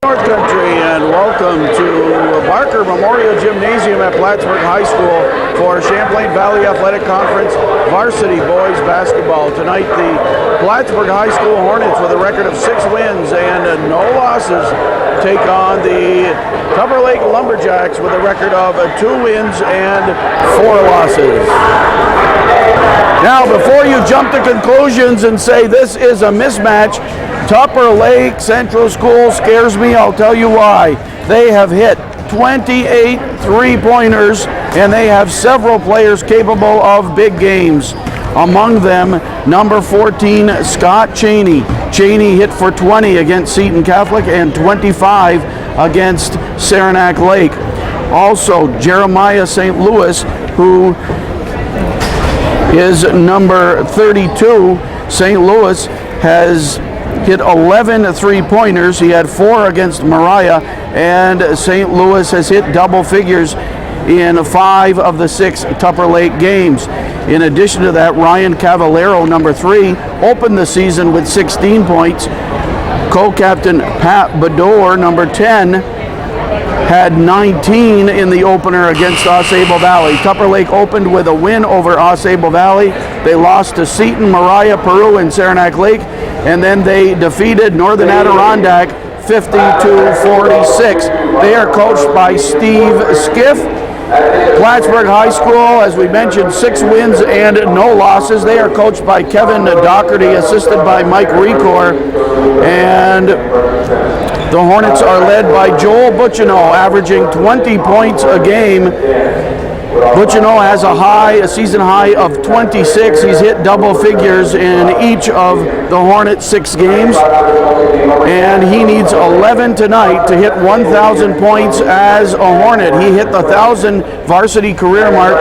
North Country, and welcome to Barker Memorial Gymnasium at Plattsburgh High School for Champlain Valley Athletic Conference Varsity Boys Basketball. Tonight, the Plattsburgh High School Hornets, with a record of 6 wins and no losses, take on the Tupper Lake Lumberjacks with a record of 2 wins and 4 losses. Now, before you jump to conclusions and say this is a mismatch, Tupper Lake Central School scares me. I'll tell you why. They have hit 28 three-pointers, and they have several players capable of big games. Among them, number 14, Scott Cheney. Cheney hit for 20 against Seton Catholic and 25 against Saranac Lake. Also, Jeremiah St. Louis, who is number 32. St. Louis has hit 11 three-pointers. He had 4 against Mariah, and St. Louis has hit double figures in 5 of the 6 Tupper Lake games. In addition to that, Ryan Cavallero, number 3, opened the season with 16 points. Co-captain Pat Bador, number 10, had 19 in the opener against Ausable Valley. Tupper Lake opened with a win over Ausable Valley. They lost to Seton, Mariah, Peru, and Saranac Lake, and then they defeated Northern Adirondack 50-46. They are coached by Steve Skiff. Plattsburgh High School, as we mentioned, 6 wins and no losses. They are coached by Kevin Doherty, assisted by Mike Recor, and the Hornets are led by Joel Bucciano, averaging 20 points a game. Bucciano has a season high of 26. He's hit double figures in each of the Hornets' 6 games, and he needs 11 tonight to hit 1,000 points as a Hornet. He hit the 1,000 varsity career mark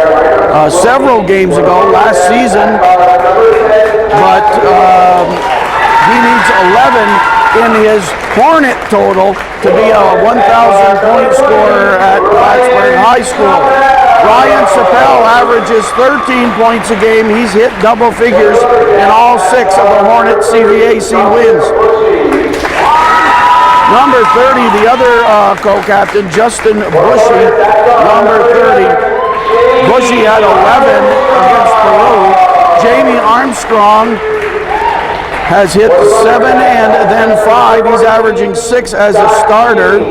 several games ago last season, but he needs 11 in his Hornet total to be a 1,000 point scorer at Plattsburgh High School. Ryan Chappelle averages 13 points a game. He's hit double figures in all 6 of the Hornet CVAC wins. Number 30, the other co-captain, Justin Bushy, number 30. Bushy had 11 against Peru. Jamie Armstrong has hit 7 and then 5. He's averaging 6 as a starter.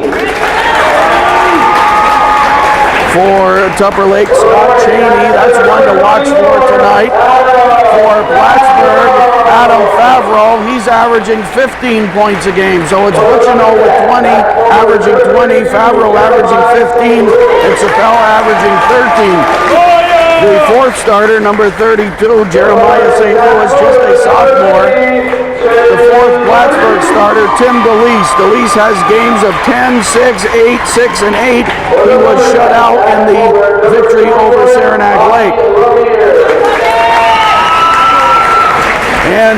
For Tupper Lake, Scott Cheney, that's one to watch for tonight. For Plattsburgh, Adam Favreau, he's averaging 15 points a game. So it's Bucciano with 20, averaging 20, Favreau averaging 15, and Chappelle averaging 13. The 4th starter, number 32, Jeremiah St. Louis, just a sophomore. The 4th Plattsburgh starter, Tim DeLeese. DeLeese has games of 10, 6, 8, 6, and 8. He was shut out in the victory over Saranac Lake. And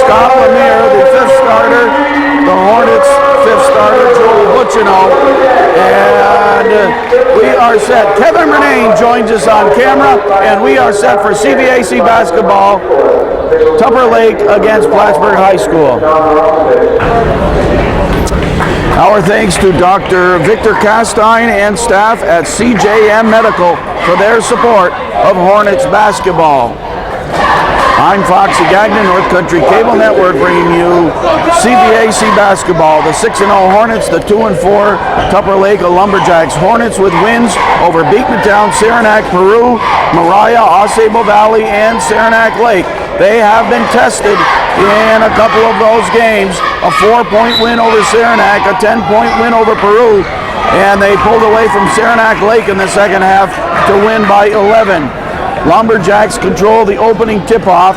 Scott Lemire, the 5th starter, the Hornets' 5th starter, Joel Bucciano. And we are set. Kevin Renane joins us on camera, and we are set for CVAC basketball. Tupper Lake against Plattsburgh High School. Our thanks to Dr. Victor Castine and staff at CJM Medical for their support of Hornets basketball. I'm Foxy Gagnon, North Country Cable Network, bringing you CVAC basketball. The 6-0 Hornets, the 2-4 Tupper Lake Lumberjacks. Hornets with wins over Beekmantown, Saranac, Peru, Mariah, Ausable Valley, and Saranac Lake. They have been tested in a couple of those games. A 4-point win over Saranac, a 10-point win over Peru, and they pulled away from Saranac Lake in the second half to win by 11. Lumberjacks control the opening tip-off.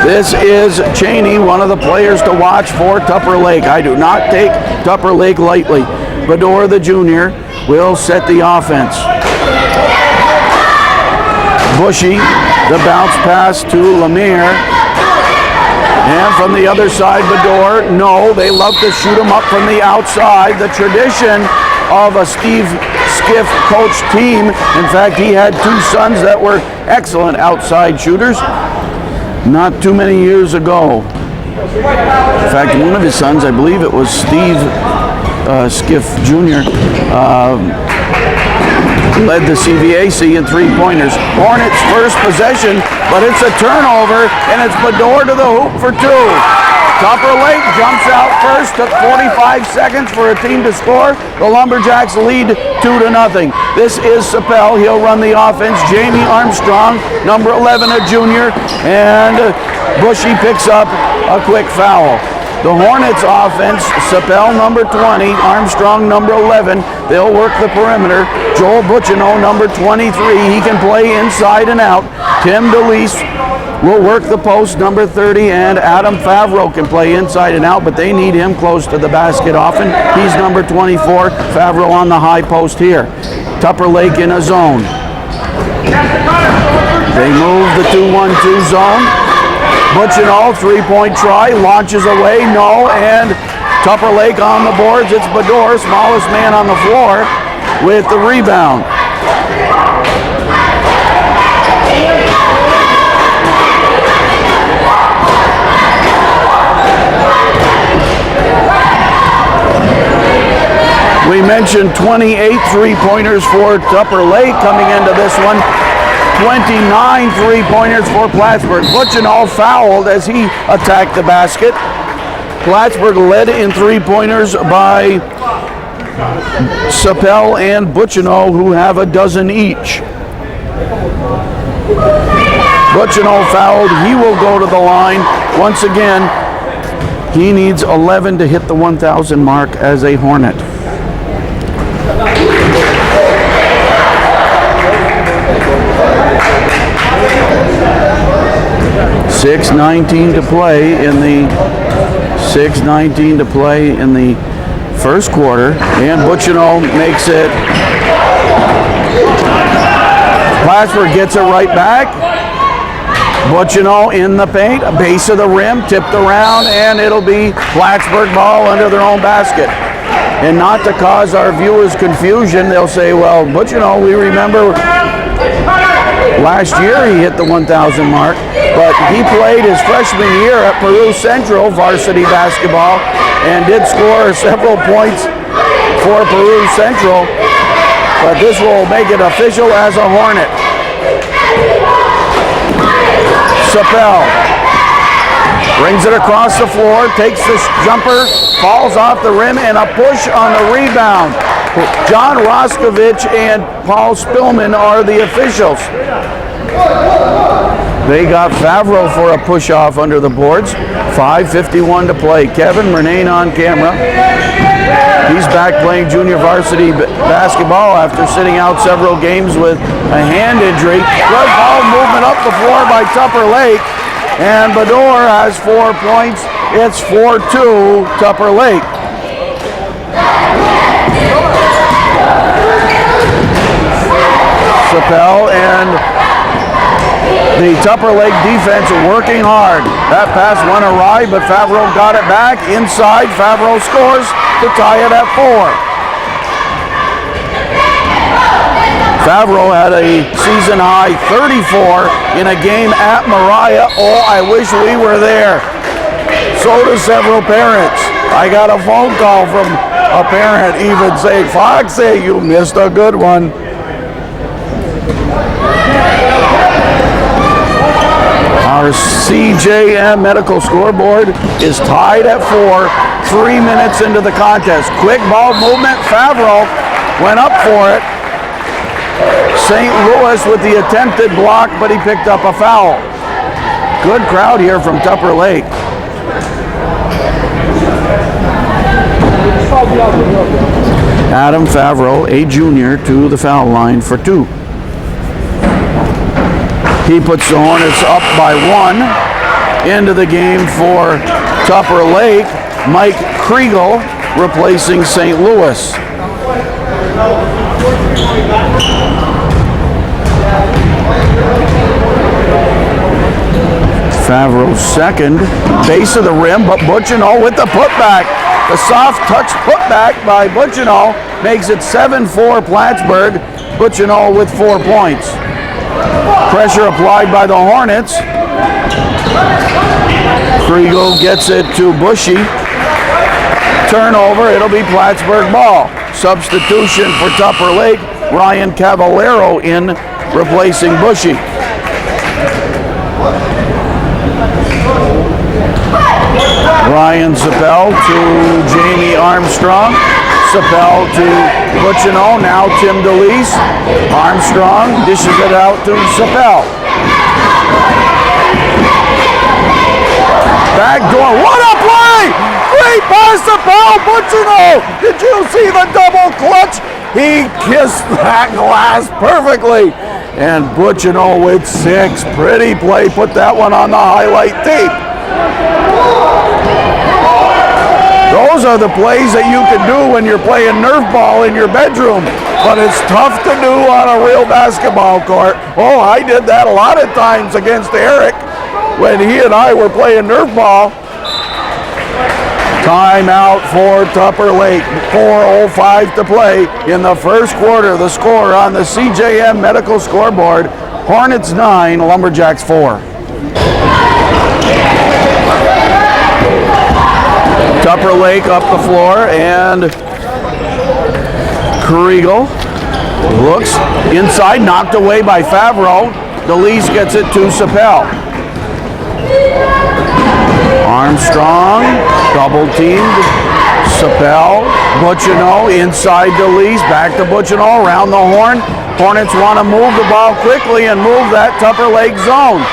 This is Cheney, one of the players to watch for Tupper Lake. I do not take Tupper Lake lightly. Bador, the junior, will set the offense. Bushy, the bounce pass to Lemire. And from the other side, Bador, no, they love to shoot him up from the outside. The tradition of a Steve Skiff coach team. In fact, he had 2 sons that were excellent outside shooters not too many years ago. In fact, one of his sons, I believe it was Steve Skiff Jr., led the CVAC in three-pointers. Hornets first possession, but it's a turnover, and it's Bador to the hoop for two. Tupper Lake jumps out first, took 45 seconds for a team to score. The Lumberjacks lead 2-0. This is Sapel. He'll run the offense. Jamie Armstrong, number 11, a junior, and Bushy picks up a quick foul. The Hornets offense, Sapel number 20, Armstrong number 11. They'll work the perimeter. Joel Butchino number 23. He can play inside and out. Tim DeLeese will work the post, number 30, and Adam Favreau can play inside and out, but they need him close to the basket often. He's number 24. Favreau on the high post here. Tupper Lake in a zone. They move the 2-1-2 zone. Butchino, three-point try, launches away, no, and Tupper Lake on the boards. It's Bador, smallest man on the floor, with the rebound. We mentioned 28 three-pointers for Tupper Lake coming into this one. 29 three-pointers for Plattsburgh. Butchino fouled as he attacked the basket. Plattsburgh led in three-pointers by Sapel and Butchino, who have a dozen each. Butchino fouled. He will go to the line. Once again, he needs 11 to hit the 1,000 mark as a Hornet. 6:19 to play in the first quarter, and Butchino makes it. Plattsburgh gets it right back. Butchino in the paint, base of the rim, tipped around, and it'll be Plattsburgh ball under their own basket. And not to cause our viewers confusion, they'll say, well, Butchino, we remember last year he hit the 1,000 mark, but he played his freshman year at Peru Central varsity basketball and did score several points for Peru Central, but this will make it official as a Hornet. Sapel brings it across the floor, takes the jumper, falls off the rim, and a push on the rebound. John Roskovich and Paul Spillman are the officials. They got Favreau for a push-off under the boards. 5:51 to play. Kevin Murnane on camera. He's back playing junior varsity basketball after sitting out several games with a hand injury. Good ball movement up the floor by Tupper Lake. And Bador has 4 points. It's 4-2 Tupper Lake. Sapel and the Tupper Lake defense working hard. That pass went awry, but Favreau got it back. Inside, Favreau scores to tie it at 4. Favreau had a season-high 34 in a game at Mariah. Oh, I wish we were there. So do several parents. I got a phone call from a parent even saying, Foxy, you missed a good one. Our CJM medical scoreboard is tied at 4, 3 minutes into the contest. Quick ball movement. Favreau went up for it. St. Louis with the attempted block, but he picked up a foul. Good crowd here from Tupper Lake. Adam Favreau, a junior, to the foul line for 2. He puts the Hornets up by 1. Into the game for Tupper Lake. Mike Kriegel replacing St. Louis. Favreau's second. Base of the rim, but Butchino with the putback. The soft touch putback by Butchino makes it 7-4 Plattsburgh. Butchino with 4 points. Pressure applied by the Hornets. Kriegel gets it to Bushy. Turnover, it'll be Plattsburgh ball. Substitution for Tupper Lake, Ryan Cavallero in, replacing Bushy. Ryan Zappel to Jamie Armstrong. Zappel to Butchino, now Tim DeLeese. Armstrong dishes it out to Zappel. Back door, what a play! Great pass to Zappel, Butchino! Did you see the double clutch? He kissed that glass perfectly. And Butchino with 6. Pretty play, put that one on the highlight tape. Those are the plays that you can do when you're playing Nerf ball in your bedroom, but it's tough to do on a real basketball court. Oh, I did that a lot of times against Eric when he and I were playing Nerf ball. Timeout for Tupper Lake. 4:05 to play in the first quarter. The score on the CJM Medical Scoreboard, Hornets 9, Lumberjacks 4. Tupper Lake up the floor, and Kriegel looks inside, knocked away by Favreau. DeLeese gets it to Zappel. Armstrong, double teamed. Zappel, Butchino inside DeLeese, back to Butchino, around the horn. Hornets want to move the ball quickly and move that Tupper Lake zone.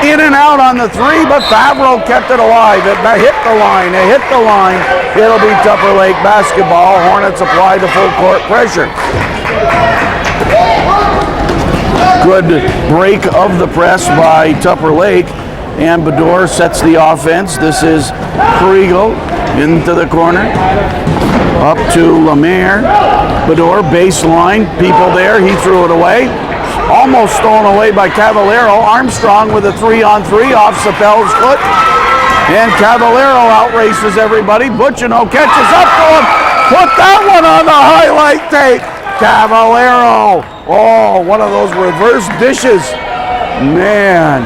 In and out on the 3, but Favreau kept it alive. It hit the line. It hit the line. It'll be Tupper Lake basketball. Hornets apply the full court pressure. Good break of the press by Tupper Lake. And Bador sets the offense. This is Kriegel into the corner. Up to Lemaire. Bador baseline. People there. He threw it away. Almost stolen away by Cavallero. Armstrong with a 3-on-3 off Zappel's foot. And Cavallero outraces everybody. Butchino catches up to him. Put that one on the highlight tape. Cavallero. Oh, one of those reverse dishes. Man.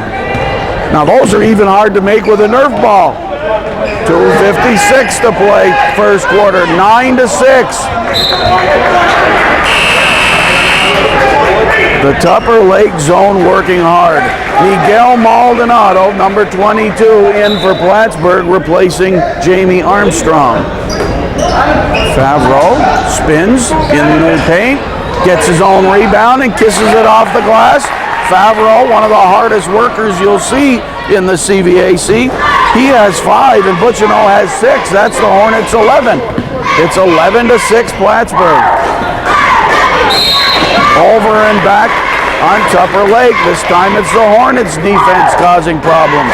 Now those are even hard to make with a Nerf ball. 2:56 to play first quarter. 9-6. The Tupper Lake zone working hard. Miguel Maldonado, number 22, in for Plattsburgh, replacing Jamie Armstrong. Favreau spins in the paint, gets his own rebound and kisses it off the glass. Favreau, one of the hardest workers you'll see in the CVAC. He has 5 and Butchino has 6. That's the Hornets 11. It's 11-6 Plattsburgh. Over and back on Tupper Lake. This time it's the Hornets defense causing problems.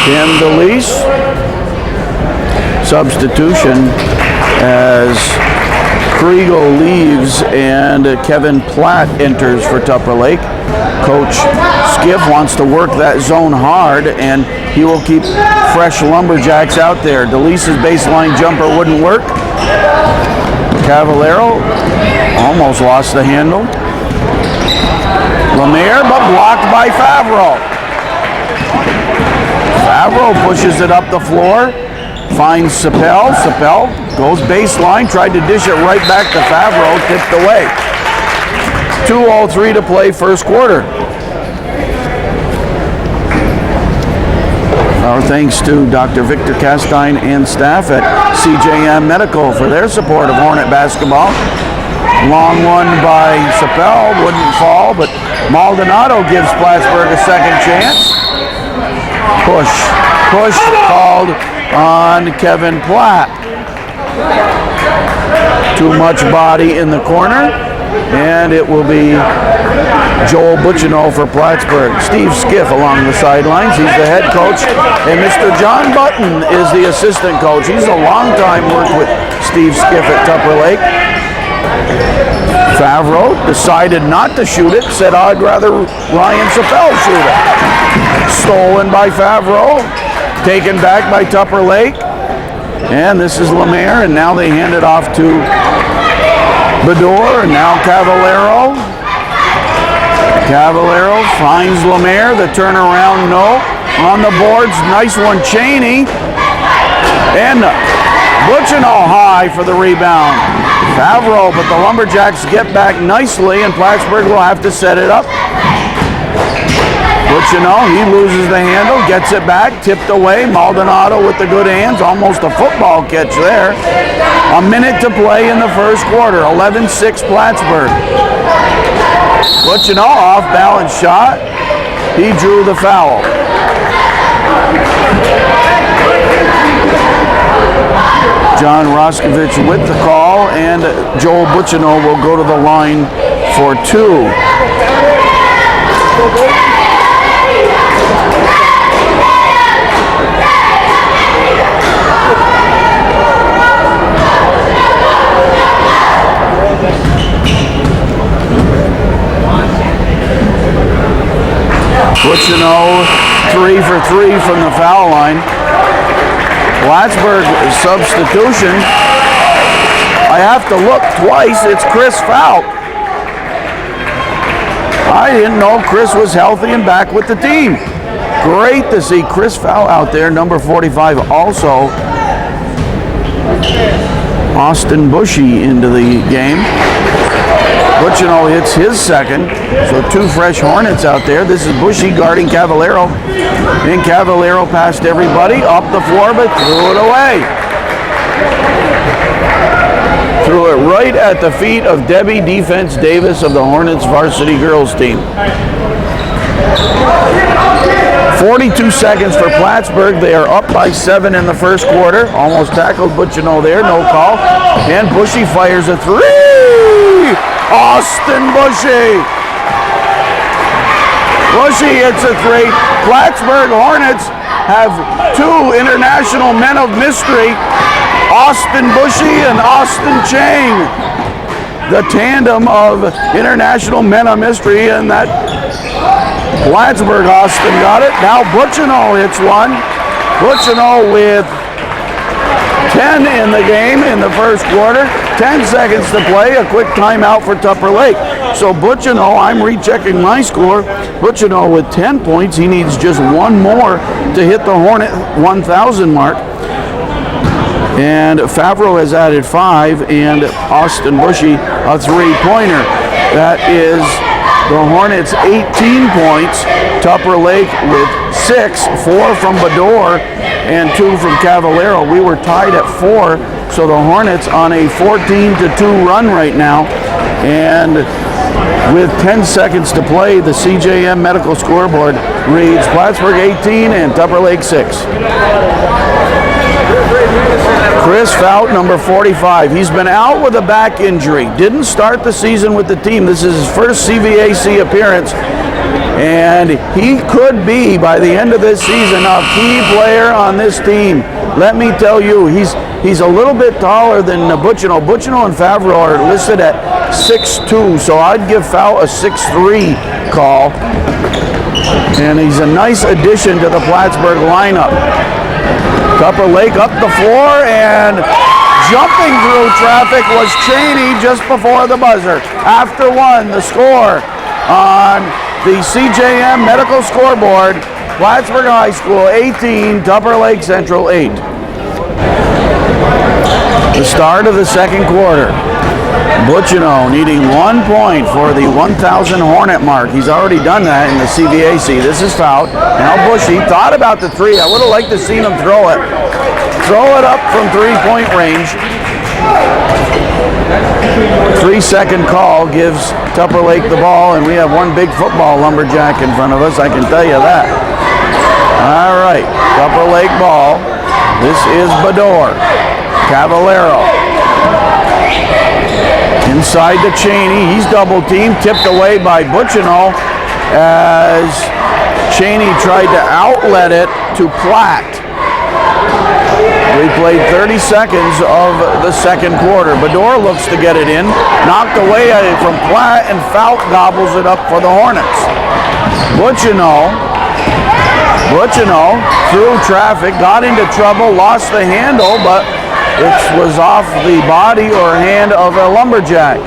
Tim DeLeese. Substitution as Kriegel leaves and Kevin Platt enters for Tupper Lake. Coach Skiff wants to work that zone hard, and he will keep fresh Lumberjacks out there. DeLeese's baseline jumper wouldn't work. Cavallero almost lost the handle. Lemaire, but blocked by Favreau. Favreau pushes it up the floor, finds Zappel. Zappel goes baseline, tried to dish it right back to Favreau, tipped away. 2:03 to play first quarter. Our thanks to Dr. Victor Castine and staff at CJM Medical for their support of Hornet basketball. Long one by Zappel, wouldn't fall, but Maldonado gives Plattsburgh a second chance. Push called on Kevin Platt. Too much body in the corner, and it will be Joel Butchino for Plattsburgh. Steve Skiff along the sidelines. He's the head coach, and Mr. John Button is the assistant coach. He's a long time worked with Steve Skiff at Tupper Lake. Favreau decided not to shoot it, said I'd rather Ryan Zappel shoot it. Stolen by Favreau, taken back by Tupper Lake. And this is Lemaire, and now they hand it off to Bador, and now Cavallero. Cavallero finds Lemaire. The turnaround, no. On the boards, nice one, Cheney. And Butchino high for the rebound. Favreau, but the Lumberjacks get back nicely, and Plattsburgh will have to set it up. Butchino, he loses the handle, gets it back, tipped away. Maldonado with the good hands, almost a football catch there. A minute to play in the first quarter, 11-6 Plattsburgh. Butchino, off-balance shot. He drew the foul. John Roskovich with the call, and Joel Butchino will go to the line for 2. Butchino 3 for 3 from the foul line. Plattsburgh substitution. I have to look twice. It's Chris Fout. I didn't know Chris was healthy and back with the team. Great to see Chris Fout out there, number 45. Also, Austin Bushy into the game. Butchino hits his second, so 2 fresh Hornets out there. This is Bushy guarding Cavallero. And Cavallero passed everybody, up the floor, but threw it away. Threw it right at the feet of Debbie Defense Davis of the Hornets varsity girls team. 42 seconds for Plattsburgh. They are up by 7 in the first quarter. Almost tackled Butchino there, no call. And Bushy fires a 3! Austin Bushy! Bushy hits a 3. Plattsburgh Hornets have 2 international men of mystery, Austin Bushy and Austin Chang. The tandem of international men of mystery, and that Plattsburgh Austin got it. Now Butchino hits one. Butchino with 10 in the game in the first quarter. 10 seconds to play. A quick timeout for Tupper Lake. So Butchino, I'm rechecking my score. Butchino with 10 points. He needs just one more to hit the Hornet 1,000 mark. And Favreau has added 5, and Austin Bushy a 3-pointer. That is the Hornets 18 points. Tupper Lake with 6, 4 from Bador and 2 from Cavallero. We were tied at 4, so the Hornets on a 14-2 run right now. And with 10 seconds to play, the CJM medical scoreboard reads Plattsburgh 18 and Tupper Lake 6. Chris Fout, number 45. He's been out with a back injury. Didn't start the season with the team. This is his first CVAC appearance. And he could be, by the end of this season, a key player on this team. Let me tell you, he's a little bit taller than Butchino. Butchino and Favreau are listed at 6'2", so I'd give Fout a 6'3" call. And he's a nice addition to the Plattsburgh lineup. Tupper Lake up the floor, and jumping through traffic was Cheney just before the buzzer. After 1, the score on the CJM medical scoreboard, Plattsburgh High School 18, Tupper Lake Central 8. The start of the second quarter. Butchino needing 1 point for the 1,000 Hornet mark. He's already done that in the CVAC. This is Fout. Now Bushy thought about the 3. I would have liked to see him throw it. Throw it up from 3-point range. 3-second call gives Tupper Lake the ball, and we have one big football lumberjack in front of us, I can tell you that. All right, Tupper Lake ball. This is Bador. Cavallero. Inside to Cheney. He's double teamed, tipped away by Butchino as Cheney tried to outlet it to Platt. We played 30 seconds of the second quarter. Bador looks to get it in. Knocked away from Platt, and Fout gobbles it up for the Hornets. Butchino through traffic, got into trouble, lost the handle, but it was off the body or hand of a lumberjack.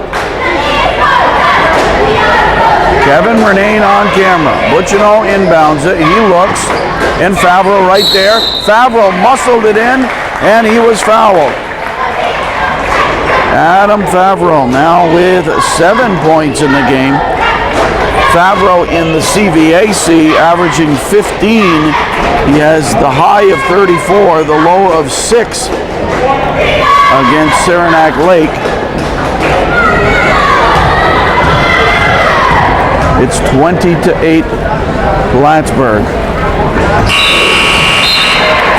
Kevin Murnane on camera. Butchino inbounds it. He looks, and Favreau right there. Favreau muscled it in, and he was fouled. Adam Favreau now with 7 points in the game. Favreau in the CVAC averaging 15. He has the high of 34, the low of 6 against Saranac Lake. It's 20-8 Plattsburgh.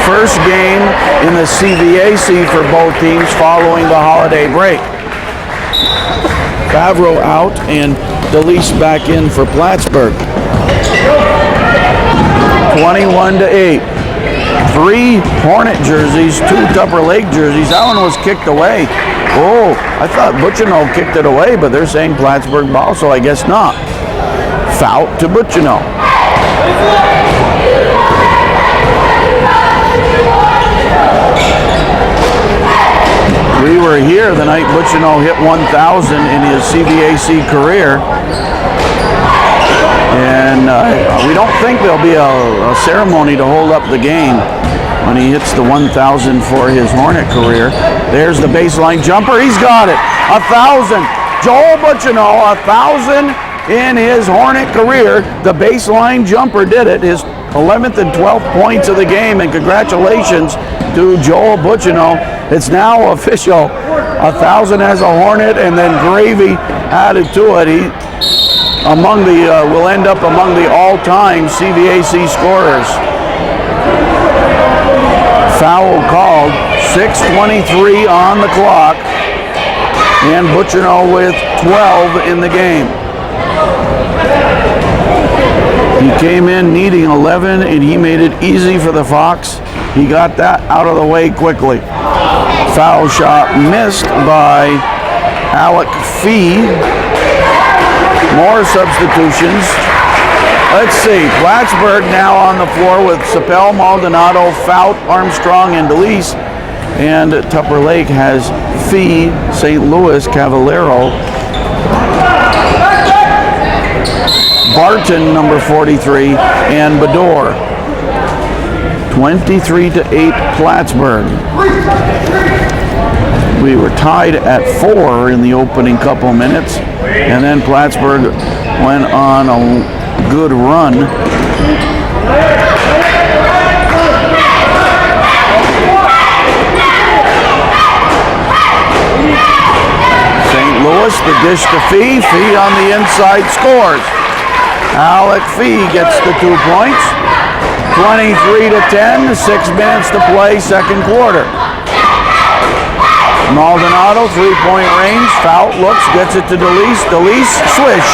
First game in the CVAC for both teams following the holiday break. Favreau out and DeLeese back in for Plattsburgh. 21-8. 3 Hornet jerseys, 2 Tupper Lake jerseys. That one was kicked away. Oh, I thought Butchino kicked it away, but they're saying Plattsburgh ball, so I guess not. Foul to Butchino. We were here the night Butchino hit 1,000 in his CVAC career. And we don't think there'll be a ceremony to hold up the game when he hits the 1,000 for his Hornet career. There's the baseline jumper. He's got it. 1,000. Joel Butchino, 1,000 in his Hornet career. The baseline jumper did it. His 11th and 12th points of the game, and congratulations to Joel Butchino. It's now official. 1,000 as a Hornet, and then gravy added to it. He will end up among the all-time CVAC scorers. Foul called. 6:23 on the clock, and Butchino with 12 in the game. He came in needing 11, and he made it easy for the Fox. He got that out of the way quickly. Foul shot missed by Alec Fee. More substitutions. Let's see. Plattsburgh now on the floor with Sapel, Maldonado, Fout, Armstrong, and DeLeese. And Tupper Lake has Fee, St. Louis, Cavallero, Barton, number 43, and Bador. 23-8 Plattsburgh. We were tied at 4 in the opening couple minutes, and then Plattsburgh went on a good run. St. Louis, the dish to Fee. Fee on the inside scores. Alec Fee gets the 2 points. 23-10, 6 minutes to play, second quarter. Maldonado, 3-point range. Fout looks, gets it to DeLeese. DeLeese, swish.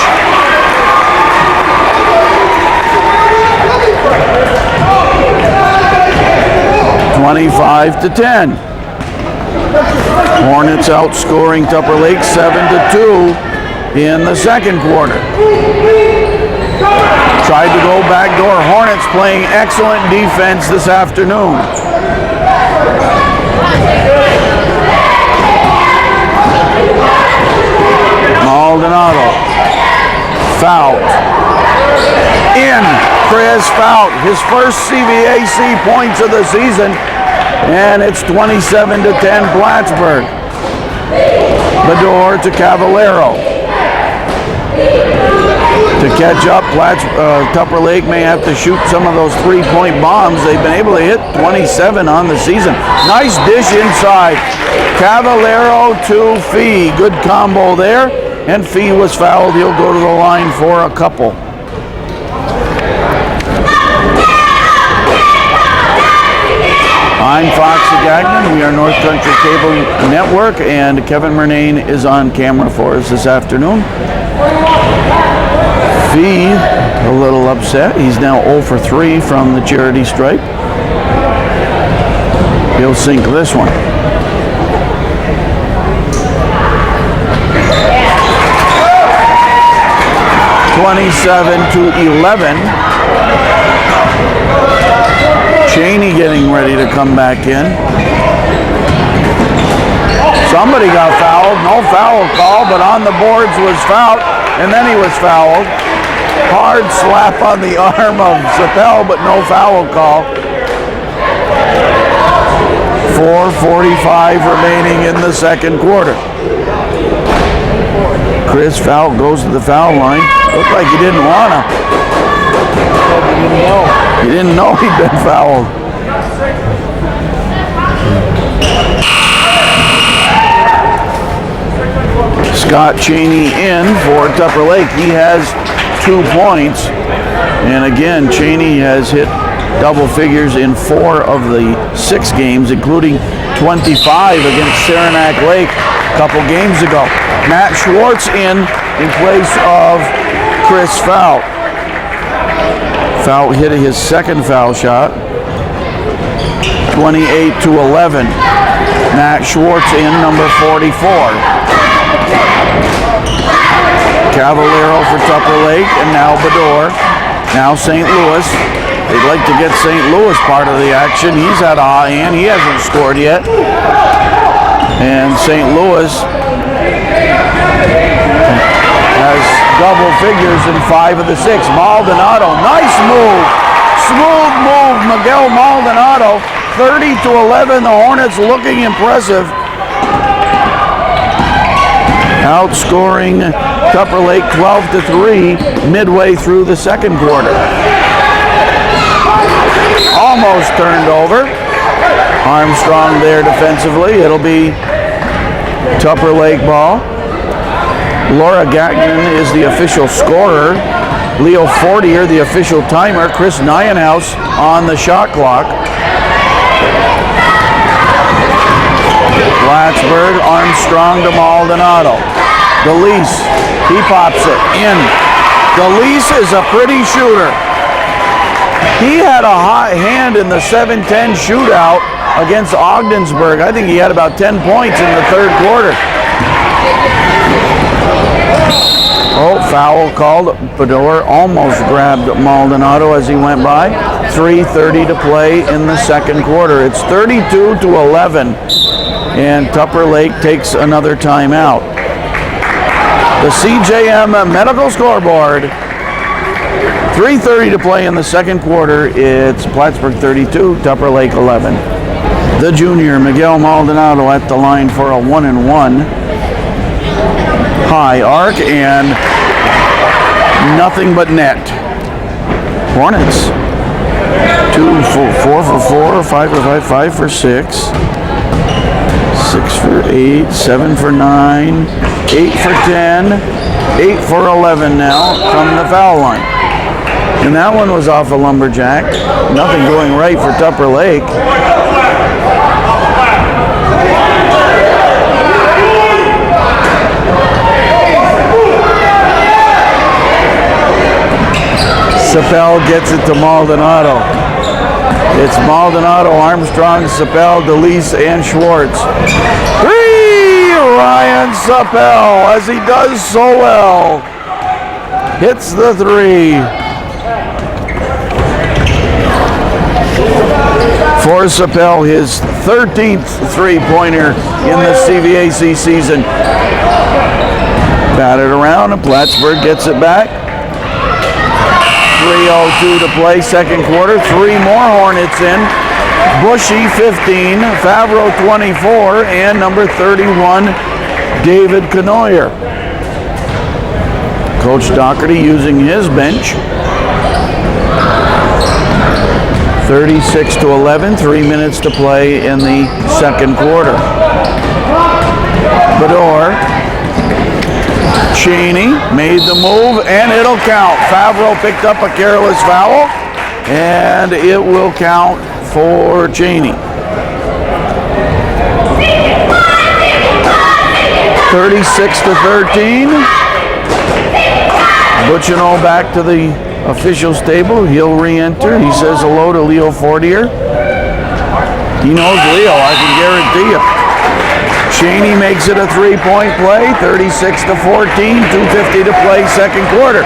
(25-10). Hornets outscoring Tupper Lake 7-2 in the second quarter. Tried to go backdoor. Hornets playing excellent defense this afternoon. Maldonado. Fout. In. Chris Fout. His first CVAC points of the season. And it's 27-10 Plattsburgh. Bador to Cavallero. To catch up, Tupper Lake may have to shoot some of those 3-point bombs. They've been able to hit 27 on the season. Nice dish inside. Cavallero to Fee. Good combo there. And Fee was fouled. He'll go to the line for a couple. I'm Foxy Gagnon. We are North Country Cable Network, and Kevin Murnane is on camera for us this afternoon. Fee, a little upset. He's now 0 for 3 from the charity stripe. He'll sink this one. (27-11). Cheney getting ready to come back in. Somebody got fouled. No foul call, but on the boards was fouled, and then he was fouled. Hard slap on the arm of Chappelle, but no foul call. 4:45 remaining in the second quarter. Chris Fout goes to the foul line. Looked like he didn't want to. He didn't know he'd been fouled. Scott Cheney in for Tupper Lake. He has 2 points. And again, Cheney has hit double figures in 4 of the 6 games, including 25 against Saranac Lake a couple games ago. Matt Schwartz in place of Chris Fout. Fout hit his second foul shot. 28-11. Matt Schwartz in, number 44. Cavallero for Tupper Lake, and now Bedore. Now St. Louis. They'd like to get St. Louis part of the action. He's had a high hand. He hasn't scored yet. And St. Louis has double figures in 5 of the 6. Maldonado, nice move. Smooth move, Miguel Maldonado. 30-11, the Hornets looking impressive. Outscoring Tupper Lake 12-3 midway through the second quarter. Almost turned over. Armstrong there defensively. It'll be Tupper Lake ball. Laura Gagnon is the official scorer. Leo Fortier, the official timer. Chris Nyenhouse on the shot clock. Plattsburgh, Armstrong to Maldonado. DeLeese, he pops it in. DeLeese is a pretty shooter. He had a hot hand in the 7-10 shootout against Ogdensburg. I think he had about 10 points in the third quarter. Oh, foul called. Bedore almost grabbed Maldonado as he went by. 3:30 to play in the second quarter. It's 32-11, and Tupper Lake takes another timeout. The CJM Medical Scoreboard. 3:30 to play in the second quarter. It's Plattsburgh 32, Tupper Lake 11. The junior, Miguel Maldonado, at the line for a 1-and-1. High arc and nothing but net. Hornets. 4 for 4, 5 for 5, 5 for 6. 6 for 8, 7 for 9, 8 for 10, 8 for 11 now from the foul line. And that one was off a lumberjack. Nothing going right for Tupper Lake. Chappelle gets it to Maldonado. It's Maldonado, Armstrong, Chappelle, DeLeese, and Schwartz. 3! Ryan Chappelle, as he does so well, hits the 3. For Chappelle, his 13th three-pointer in the CVAC season. Batted around, and Plattsburgh gets it back. 3:02 to play, second quarter. 3 more Hornets in. Bushy 15, Favreau 24, and number 31, David Canoyer. Coach Doherty using his bench. 36-11, 3 minutes to play in the second quarter. Bedore. Cheney made the move, and it'll count. Favreau picked up a careless foul, and it will count for Cheney. 36-13. Bucino back to the officials table. He'll re-enter. He says hello to Leo Fortier. He knows Leo, I can guarantee you. Cheney makes it a 3-point play, 36-14, 2:50 to play, second quarter.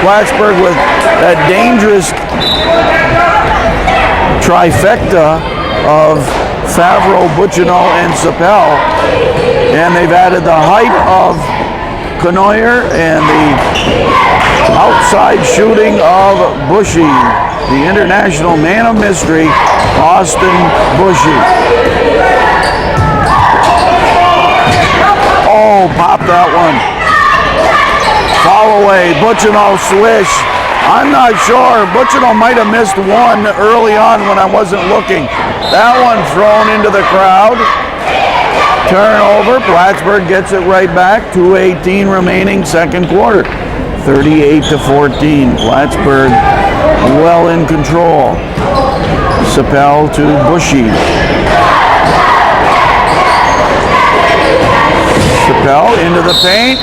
Plattsburgh with that dangerous trifecta of Favreau, Bucino, and Chappelle. And they've added the height of Canoyer and the outside shooting of Bushy, the international man of mystery, Austin Bushy. Oh, pop that one. Foul away, Butchino swish. I'm not sure. Butchino might have missed one early on when I wasn't looking. That one thrown into the crowd. Turnover. Plattsburgh gets it right back. 2:18 remaining, second quarter. 38-14. Plattsburgh well in control. Sapel to Bushy. Sapel into the paint.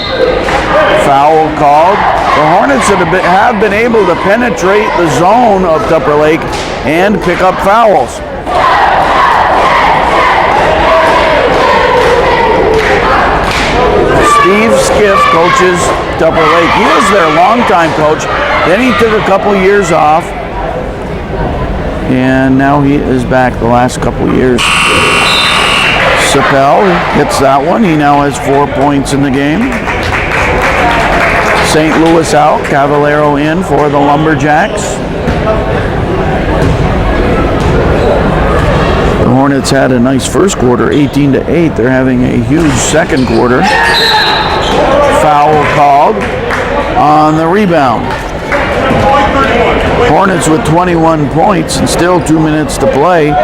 Foul called. The Hornets have been able to penetrate the zone of Tupper Lake and pick up fouls. Steve Skiff coaches Tupper Lake. He was their longtime coach. Then he took a couple years off. And now he is back the last couple years. Sapel hits that one. He now has 4 points in the game. St. Louis out. Cavallero in for the Lumberjacks. The Hornets had a nice first quarter, 18-8. They're having a huge second quarter. Foul called on the rebound. Hornets with 21 points and still 2 minutes to play.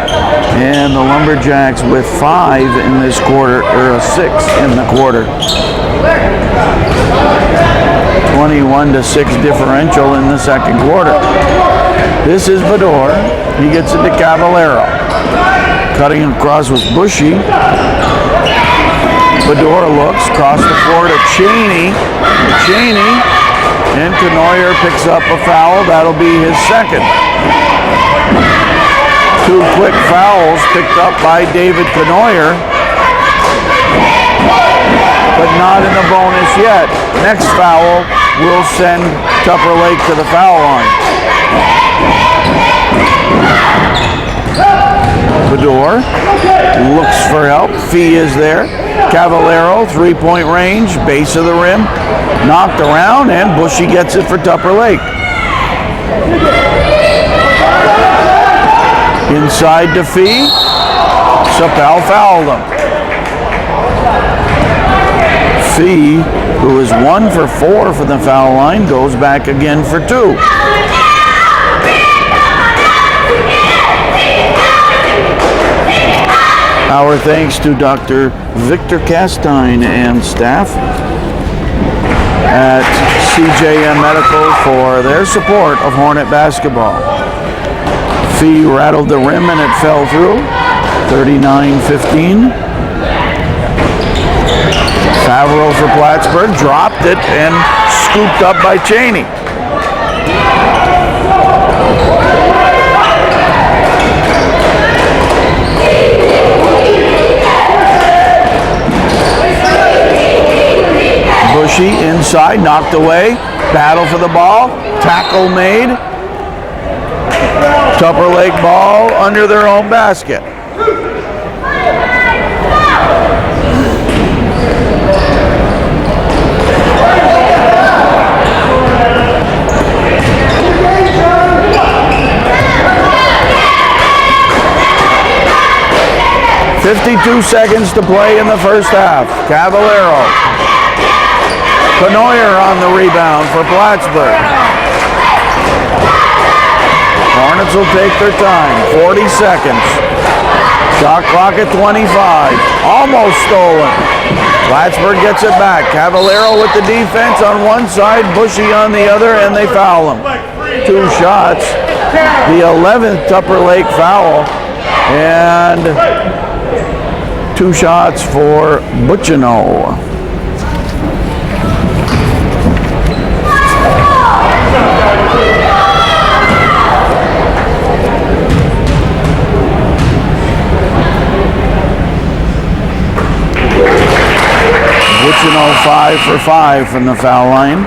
And the Lumberjacks with 5 in this quarter, or 6 in the quarter. 21-6 differential in the second quarter. This is Bador. He gets it to Cavallero. Cutting across was Bushy. Bador looks across the floor to Cheney. And Canoyer picks up a foul. That'll be his second. 2 quick fouls picked up by David Canoyer, but not in the bonus yet. Next foul will send Tupper Lake to the foul line. Bador looks for help. Fee is there. Cavallero, 3-point range, base of the rim, knocked around, and Bushy gets it for Tupper Lake. Inside to Fee. Sapel fouled him. Fee, who is 1 for 4 from the foul line, goes back again for 2. Our thanks to Dr. Victor Castine and staff at CJM Medical for their support of Hornet basketball. Fee rattled the rim and it fell through. 39-15. Favreau for Plattsburgh dropped it and scooped up by Cheney. Bushy inside, knocked away. Battle for the ball. Tackle made. Tupper Lake ball under their own basket. .52 seconds to play in the first half. Cavallero. Canoyer on the rebound for Plattsburgh. Hornets will take their time. 40 seconds. Shot clock at 25. Almost stolen. Plattsburgh gets it back. Cavallero with the defense on one side, Bushy on the other, and they foul him. 2 shots. The 11th Tupper Lake foul. And 2 shots for Butchino. Butchino 5 for 5 from the foul line.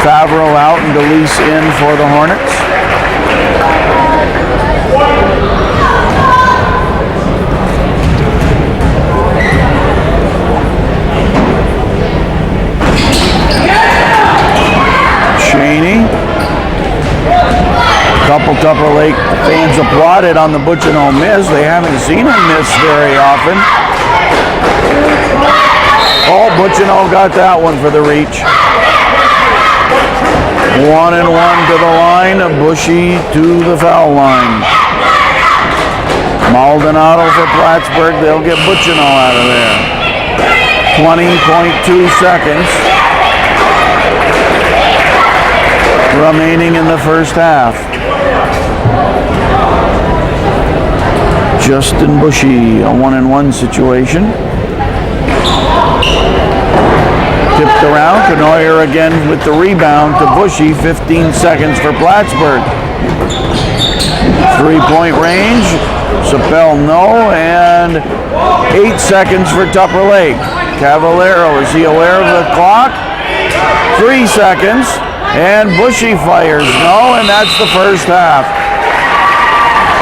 Favreau out and DeLeese in for the Hornets. Lake fans applauded on the Butchino miss. They haven't seen him miss very often. Oh, Butchino got that one for the reach. 1-1 to the line. Bushy to the foul line. Maldonado for Plattsburgh. They'll get Butchino out of there. 20.2 seconds remaining in the first half. Justin Bushy, a 1-1 situation. Tipped around. Canoyer again with the rebound to Bushy. 15 seconds for Plattsburgh. 3-point range. Sapel no, and 8 seconds for Tupper Lake. Cavallero, is he aware of the clock? 3 seconds, and Bushy fires no, and that's the first half.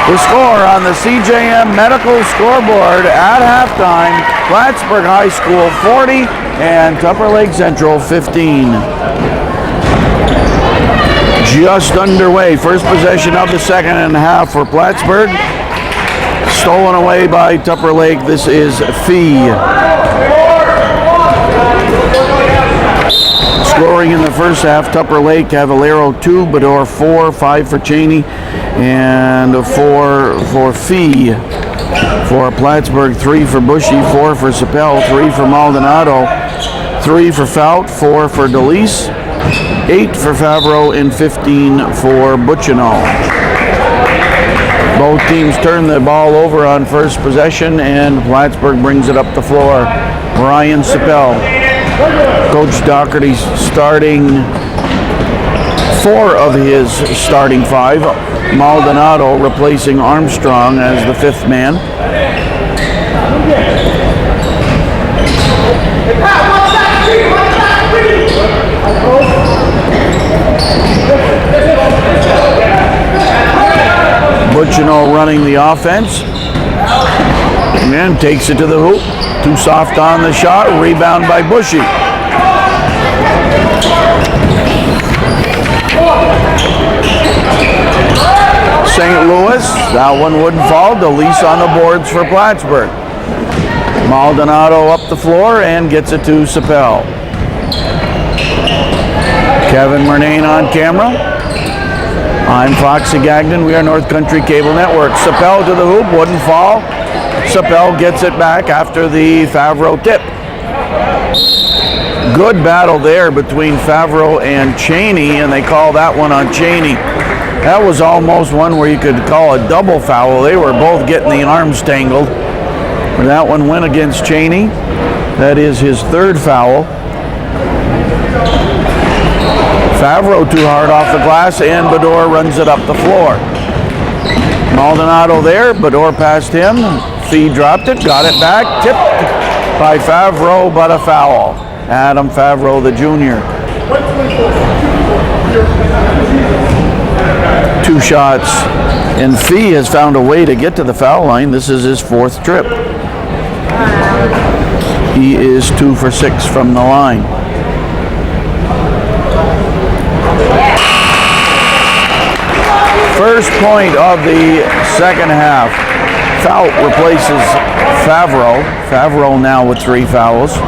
The score on the CJM Medical scoreboard at halftime, Plattsburgh High School 40 and Tupper Lake Central 15. Just underway, first possession of the second and a half for Plattsburgh. Stolen away by Tupper Lake. This is Fee. Scoring in the first half, Tupper Lake, Cavallero 2, Bador 4, 5 for Cheney, and 4 for Fee. For Plattsburgh, 3 for Bushy, 4 for Sapel, 3 for Maldonado, 3 for Fout, 4 for DeLise, 8 for Favreau, and 15 for Butchino. Both teams turn the ball over on first possession, and Plattsburgh brings it up the floor. Ryan Sapel. Coach Doherty starting 4 of his starting 5. Maldonado replacing Armstrong as the 5th man. Butchino running the offense. And takes it to the hoop. Too soft on the shot. Rebound by Bushy. St. Louis. That one wouldn't fall. DeLise on the boards for Plattsburgh. Maldonado up the floor and gets it to Sapel. Kevin Murnane on camera. I'm Foxy Gagnon. We are North Country Cable Network. Sapel to the hoop, wouldn't fall. Sapel gets it back after the Favreau tip. Good battle there between Favreau and Cheney, and they call that one on Cheney. That was almost one where you could call a double foul. They were both getting the arms tangled. That one went against Cheney. That is his 3rd foul. Favreau too hard off the glass, and Bador runs it up the floor. Maldonado there, Bador passed him. Fee dropped it, got it back, tipped by Favreau, but a foul. Adam Favreau, the junior. 2 shots, and Fee has found a way to get to the foul line. This is his 4th trip. He is 2 for 6 from the line. First point of the second half. Fout replaces Favreau. Favreau now with 3 fouls.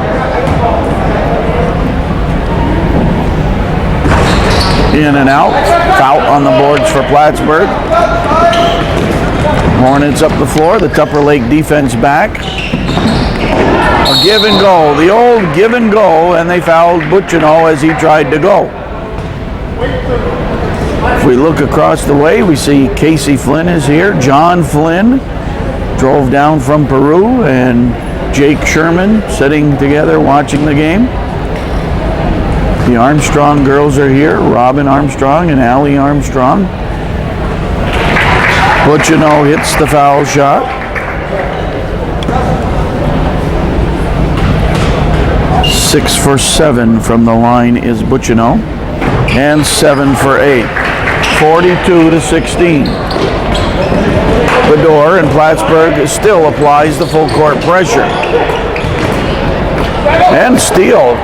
In and out. Fout on the boards for Plattsburgh. Hornets up the floor. The Tupper Lake defense back. A give and go. The old give and go, and they fouled Butchino as he tried to go. If we look across the way, we see Casey Flynn is here. John Flynn drove down from Peru, and Jake Sherman sitting together watching the game. The Armstrong girls are here. Robin Armstrong and Allie Armstrong. Butchino hits the foul shot. 6 for 7 from the line is Butchino, and 7 for 8. 42-16. Bador, and Plattsburgh still applies the full court pressure. And steal.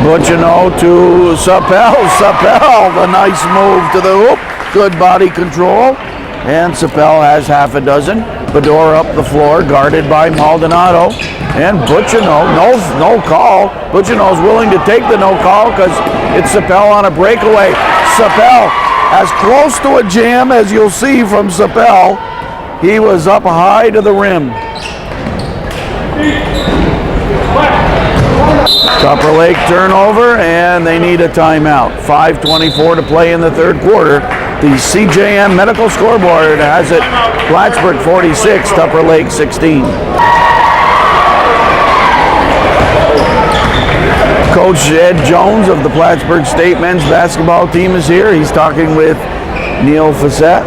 Butchino to Sapel. Sapel, the nice move to the hoop. good body control, and Sapel has half a dozen. Bador up the floor, guarded by Maldonado, and Buccino, no call. Buccino's willing to take the no call because it's Sapel on a breakaway. Sapel as close to a jam as you'll see from Sapel. He was up high to the rim. Tupper Lake turnover, and they need a timeout. 5:24 to play in the third quarter. The CJN Medical Scoreboard has it Plattsburgh 46, Tupper Lake 16. Coach Ed Jones of the Plattsburgh State men's basketball team is here. He's talking with Neil Fassett.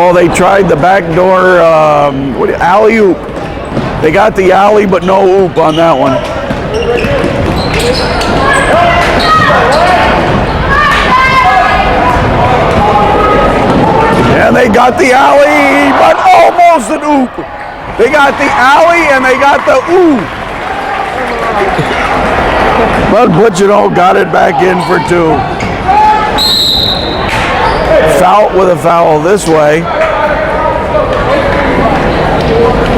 Oh, they tried the backdoor alley-oop. They got the alley, but no oop on that one. And they got the alley, but almost an oop. They got the alley and they got the oop. But Buccino got it back in for two. Foul with a foul this way.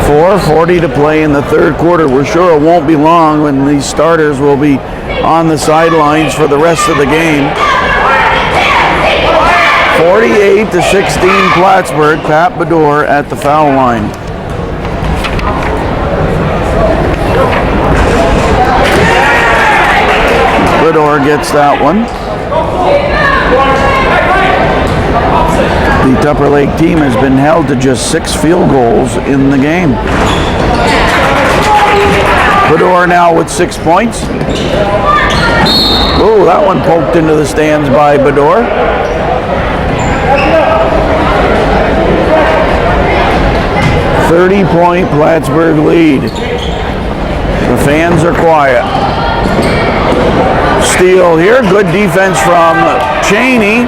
4:40 to play in the third quarter. We're sure it won't be long when these starters will be on the sidelines for the rest of the game. 48-16 Plattsburgh. Pat Bador at the foul line. Bador gets that one. The Tupper Lake team has been held to just 6 field goals in the game. Bador now with 6 points. Oh, that one poked into the stands by Bador. .30-point Plattsburgh lead. The fans are quiet. Steal here. Good defense from Cheney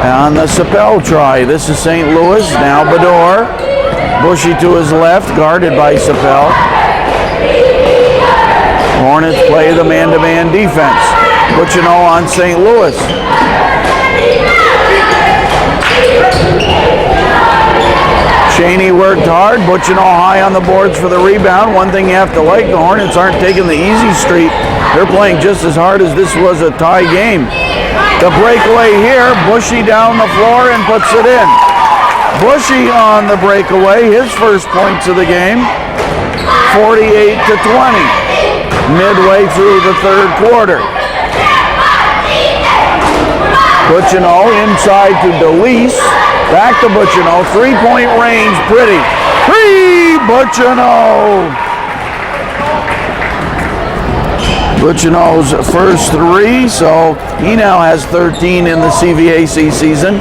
on the Sapel try. This is St. Louis. Now Bador. Bushy to his left, guarded by Sapel. Hornets play the man-to-man defense. Buccino on St. Louis. Cheney worked hard. Buccino high on the boards for the rebound. One thing you have to like, the Hornets aren't taking the easy street. They're playing just as hard as this was a tie game. The breakaway here, Bushy down the floor and puts it in. Bushy on the breakaway, his first points of the game. 48-20, midway through the third quarter. Buccino inside to DeLeese. Back to Buccino, 3-point range, pretty. Buccino! Buccino's first 3, so he now has 13 in the CVAC season.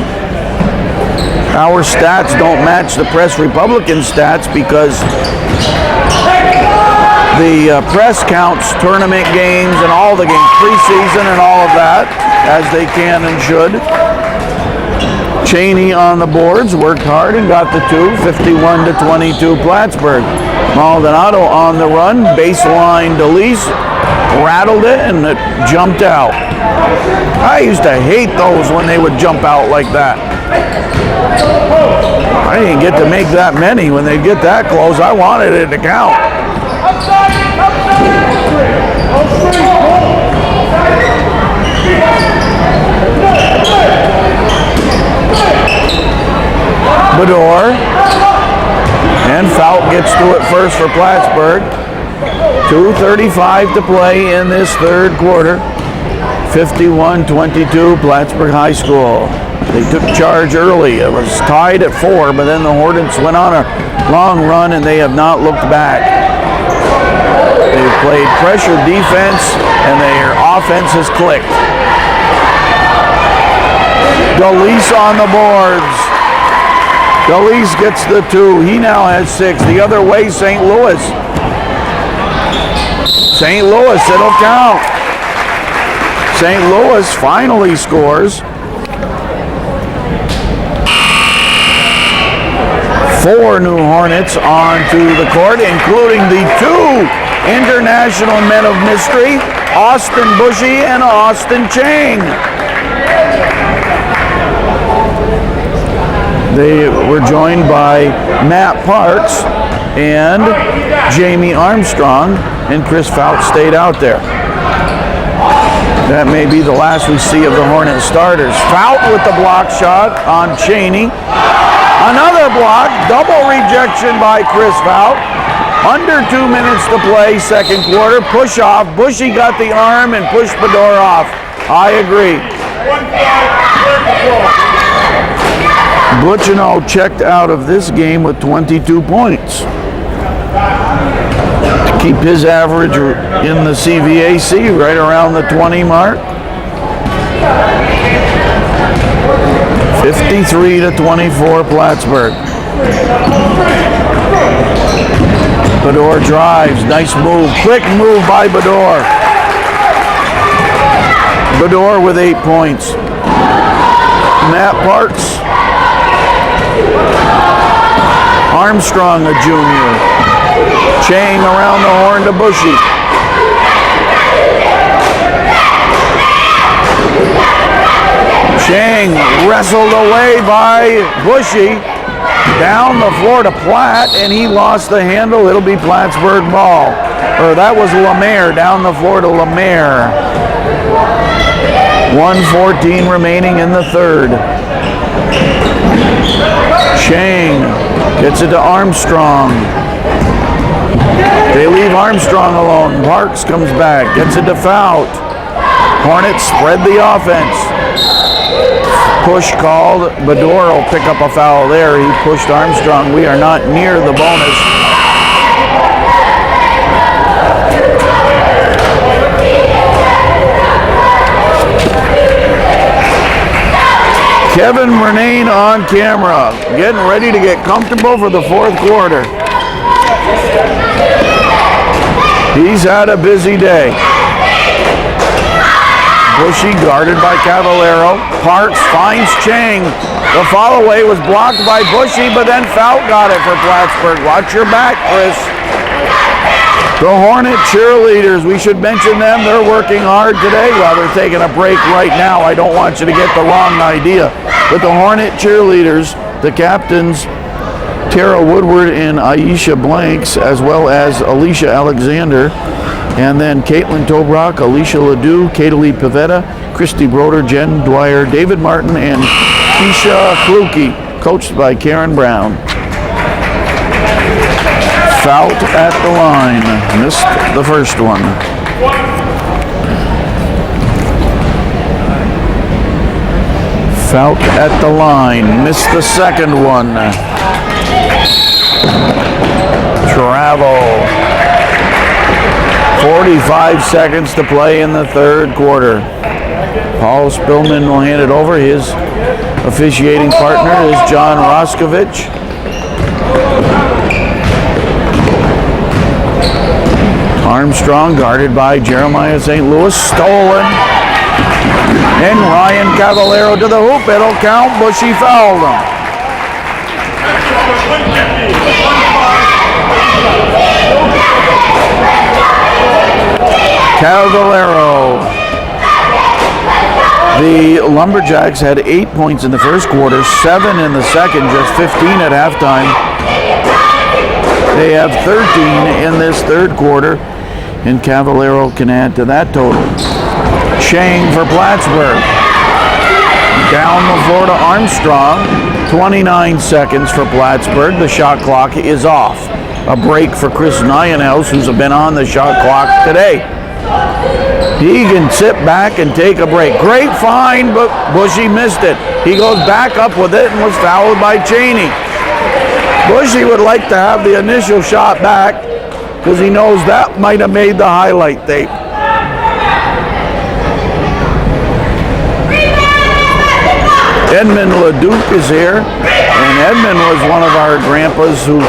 Our stats don't match the Press Republican stats because the press counts tournament games and all the games, preseason and all of that, as they can and should. Cheney on the boards, worked hard and got the 2, 51-22 Plattsburgh. Maldonado on the run, baseline DeLeese, rattled it and it jumped out. I used to hate those when they would jump out like that. I didn't get to make that many. When they'd get that close, I wanted it to count. Bador, and Fout gets to it first for Plattsburgh. 2:35 to play in this third quarter. 51-22 Plattsburgh High School. They took charge early. It was tied at 4, but then the Hornets went on a long run and they have not looked back. They've played pressure defense and their offense has clicked. DeLeese on the boards. DeLeese gets the 2. He now has 6. The other way, St. Louis. St. Louis, it'll count. St. Louis finally scores. 4 new Hornets onto the court, including the 2 International Men of Mystery, Austin Bushy and Austin Chang. They were joined by Matt Parks and Jamie Armstrong, and Chris Fout stayed out there. That may be the last we see of the Hornet starters. Fout with the block shot on Cheney. Another block, double rejection by Chris Fout. Under 2 minutes to play, second quarter. Push off. Bushy got the arm and pushed Bedore off. I agree. Butchino checked out of this game with 22 points. To keep his average in the CVAC right around the 20 mark. 53-24 Plattsburgh. Bedore drives, nice move, quick move by Bedore. Bedore with 8 points. Matt Parks. Armstrong, a junior. Chang around the horn to Bushy. Chang wrestled away by Bushy. Down the floor to Platt, and he lost the handle. It'll be Plattsburgh ball. Or that was Lemaire, down the floor to Lemaire. 1:14 remaining in the third. Chang gets it to Armstrong. They leave Armstrong alone. Parks comes back, gets it to Fout. Hornets spread the offense. Push called. Bedore will pick up a foul there. He pushed Armstrong. We are not near the bonus. Kevin Renane on camera, getting ready to get comfortable for the fourth quarter. He's had a busy day. Bushy guarded by Cavallero. Parks finds Chang. The follow away was blocked by Bushy, but then Fout got it for Plattsburgh. Watch your back, Chris. The Hornet cheerleaders, we should mention them. They're working hard today while they're taking a break right now. I don't want you to get the wrong idea. But the Hornet cheerleaders, the captains, Tara Woodward and Aisha Blanks, as well as Alicia Alexander, and then Caitlin Tobrock, Alicia Ledoux, Katalie Pavetta, Christy Broder, Jen Dwyer, David Martin, and Keisha Kluke, coached by Karen Brown. Fout at the line. Missed the first one. Fout at the line. Missed the second one. Travel. 45 seconds to play in the third quarter. Paul Spillman will hand it over. His officiating partner is John Roskovich. Armstrong guarded by Jeremiah St. Louis. Stolen. And Ryan Cavallero to the hoop. It'll count. Bushy fouled him. Cavallero. The Lumberjacks had 8 points in the first quarter, 7 in the second, just 15 at halftime. They have 13 in this third quarter, and Cavallero can add to that total. Chang for Plattsburgh. Down the floor to Armstrong. 29 seconds for Plattsburgh. The shot clock is off. A break for Chris Nyenhouse, who's been on the shot clock today. He can sit back and take a break. Great find, but Bushy missed it. He goes back up with it and was fouled by Cheney. Bushy would like to have the initial shot back because he knows that might have made the highlight tape. Edmund LeDuc is here, and Edmund was one of our grandpas who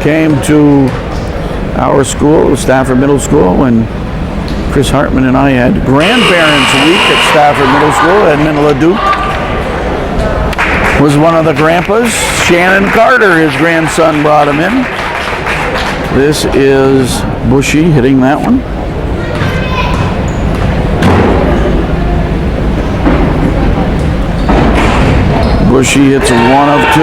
came to our school, Stafford Middle School, when Chris Hartman and I had Grandparents Week at Stafford Middle School. Edmund LeDuc was one of the grandpas. Shannon Carter, his grandson, brought him in. This is Bushy hitting that one. Bushy hits 1 of 2.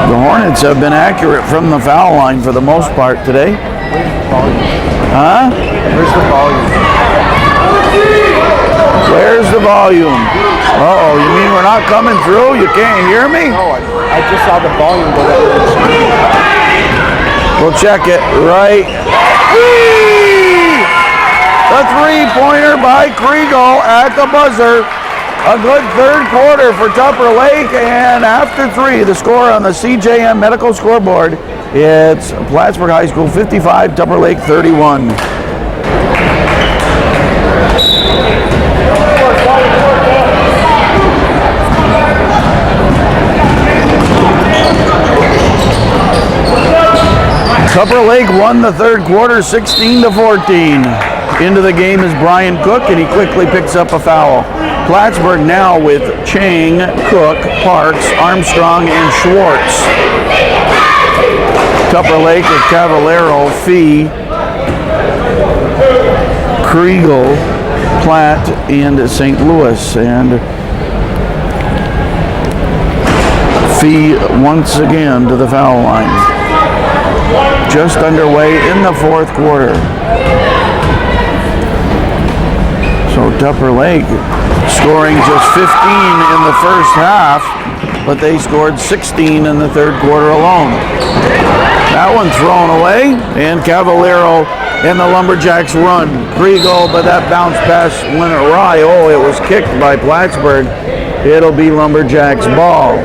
The Hornets have been accurate from the foul line for the most part today. Huh? Where's the volume? Where's the volume? Uh-oh, you mean we're not coming through? You can't hear me? No, I just saw the volume go down to the screen. We'll check it right. The three-pointer by Kriegel at the buzzer. A good third quarter for Tupper Lake, and after 3, the score on the CJM Medical Scoreboard, it's Plattsburgh High School 55, Tupper Lake 31. Tupper Lake won the third quarter 16-14. Into the game is Brian Cook, and he quickly picks up a foul. Plattsburgh now with Chang, Cook, Parks, Armstrong, and Schwartz. Tupper Lake with Cavallero, Fee, Kriegel, Platt, and St. Louis. And Fee once again to the foul line. Just underway in the fourth quarter. So Tupper Lake scoring just 15 in the first half, but they scored 16 in the third quarter alone. That one thrown away, and Cavallero and the Lumberjacks run. Kriegel, but that bounce pass went awry. Oh, it was kicked by Plattsburgh. It'll be Lumberjacks' ball.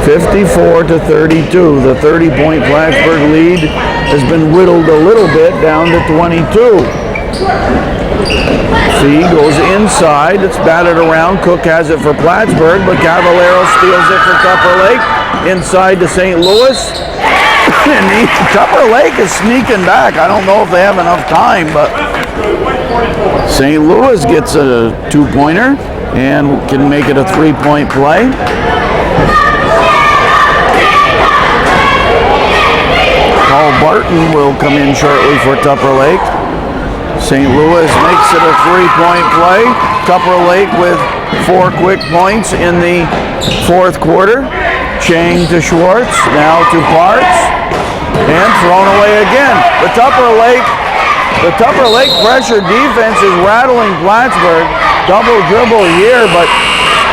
54-32. The 30-point Plattsburgh lead has been whittled a little bit down to 22. Fee goes inside. It's batted around. Cook has it for Plattsburgh, but Cavallero steals it for Tupper Lake. Inside to St. Louis. And Tupper Lake is sneaking back. I don't know if they have enough time, but St. Louis gets a 2-pointer and can make it a 3-point play. Paul Barton will come in shortly for Tupper Lake. St. Louis makes it a 3-point play. Tupper Lake with 4 quick points in the fourth quarter. Chang to Schwartz, now to Parks, and thrown away again. The Tupper Lake pressure defense is rattling Plattsburgh. Double dribble here, but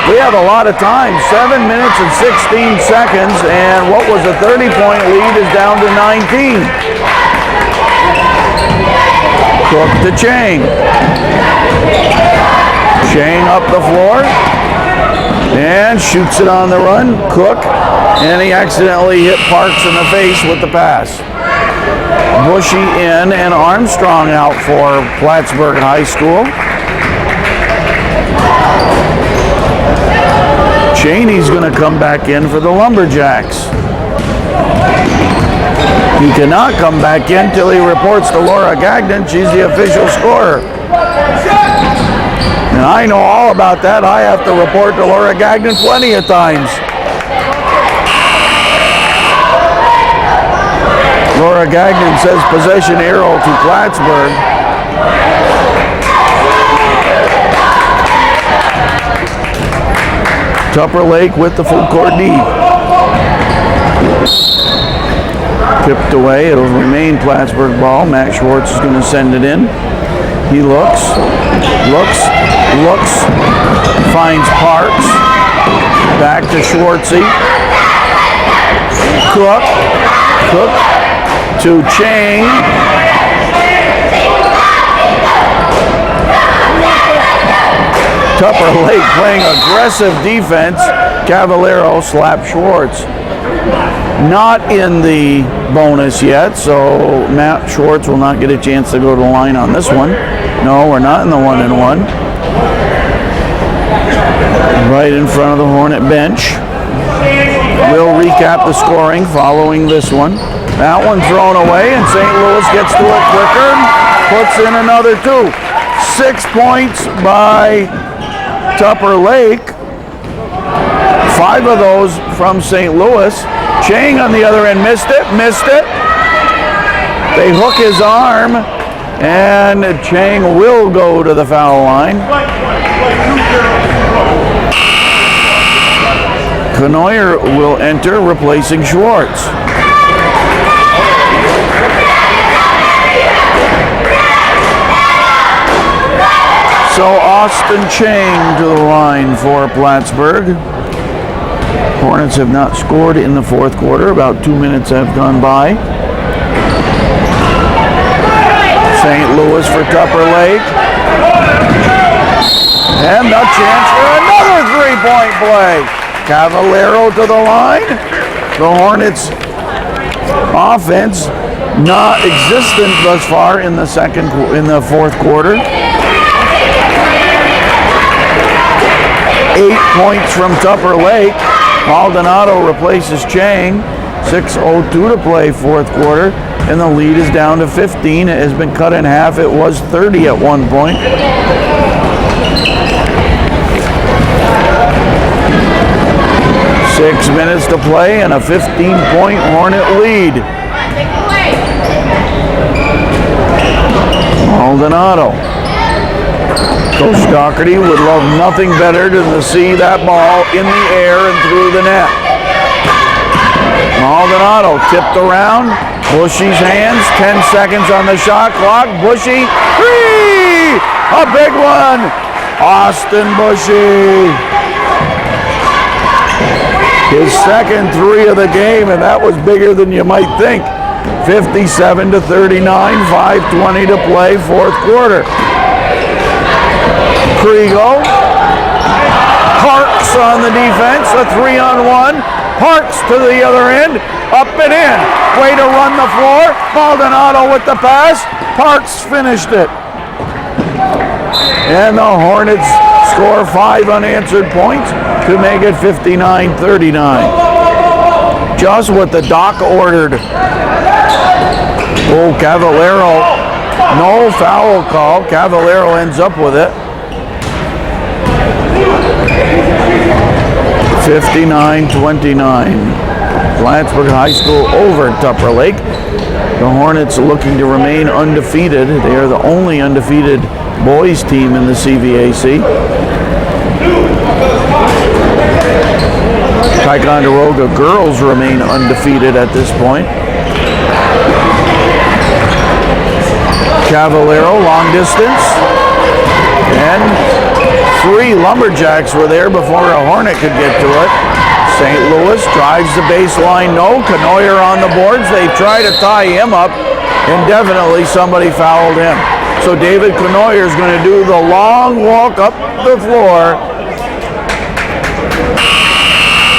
we have a lot of time. 7 minutes and 16 seconds, and what was a 30-point lead is down to 19. Cook to Chang. Chang up the floor and shoots it on the run. Cook, and he accidentally hit Parks in the face with the pass. Bushy in and Armstrong out for Plattsburgh High School. Cheney's going to come back in for the Lumberjacks. He cannot come back in till he reports to Laura Gagnon. She's the official scorer. And I know all about that. I have to report to Laura Gagnon plenty of times. Laura Gagnon says possession arrow to Plattsburgh. Tupper Lake with the full court D. Tipped away. It'll remain Plattsburgh ball. Matt Schwartz is going to send it in. He looks, finds Parks. Back to Schwartzy. Cook to Chang. Tupper Lake playing aggressive defense. Cavallero slapped Schwartz. Not in the bonus yet, so Matt Schwartz will not get a chance to go to the line on this one. No, we're not in the 1-and-1. Right in front of the Hornet bench. We'll recap the scoring following this one. That one thrown away, and St. Louis gets to it quicker. Puts in another 2. 6 points by Tupper Lake. 5 of those from St. Louis. Chang on the other end missed it. They hook his arm, and Chang will go to the foul line. Conoyer will enter, replacing Schwartz. So Austin Chang to the line for Plattsburgh. Hornets have not scored in the fourth quarter. About 2 minutes have gone by. St. Louis for Tupper Lake. And a chance for another three-point play. Cavallero to the line. The Hornets offense not existent thus far in the fourth quarter. 8 points from Tupper Lake. Maldonado replaces Chang. 6:02 to play fourth quarter, and the lead is down to 15. It has been cut in half. It was 30 at one point. Six minutes to play and a 15-point Hornet lead. Maldonado. Coach Doherty would love nothing better than to see that ball in the air and through the net. Maldonado tipped around. Bushy's hands. 10 seconds on the shot clock. Bushy. Three! A big one. Austin Bushy. His second three of the game, and that was bigger than you might think. 57 to 39. 5:20 to play fourth quarter. Kriegel. Parks on the defense, a 3-on-1. Parks to the other end, up and in. Way to run the floor. Maldonado with the pass. Parks finished it. And the Hornets score 5 unanswered points to make it 59-39. Just what the doc ordered. Oh, Cavallero. No foul call. Cavallero ends up with it. 59-29. Plattsburgh High School over Tupper Lake. The Hornets looking to remain undefeated. They are the only undefeated boys team in the CVAC. Ticonderoga girls remain undefeated at this point. Cavallero, long distance. And 3 Lumberjacks were there before a Hornet could get to it. St. Louis drives the baseline. No. Conoyer on the boards. They try to tie him up, and definitely somebody fouled him. So David Conoyer is going to do the long walk up the floor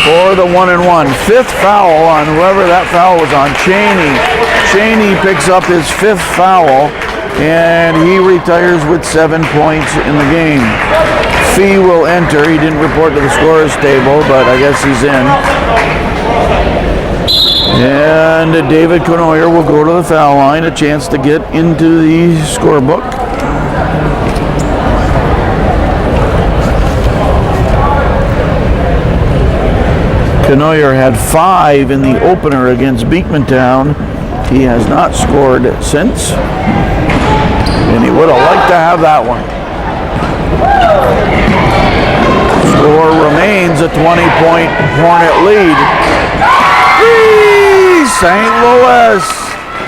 for the 1-and-1. 5th foul on whoever that foul was on. Cheney. Cheney picks up his 5th foul, and he retires with 7 points in the game. Fee will enter. He didn't report to the scorer's table, but I guess he's in. And David Conoyer will go to the foul line, a chance to get into the scorebook. Conoyer had 5 in the opener against Beekmantown. He has not scored since, and he would have liked to have that one. Score remains a 20-point Hornet lead. St. Louis.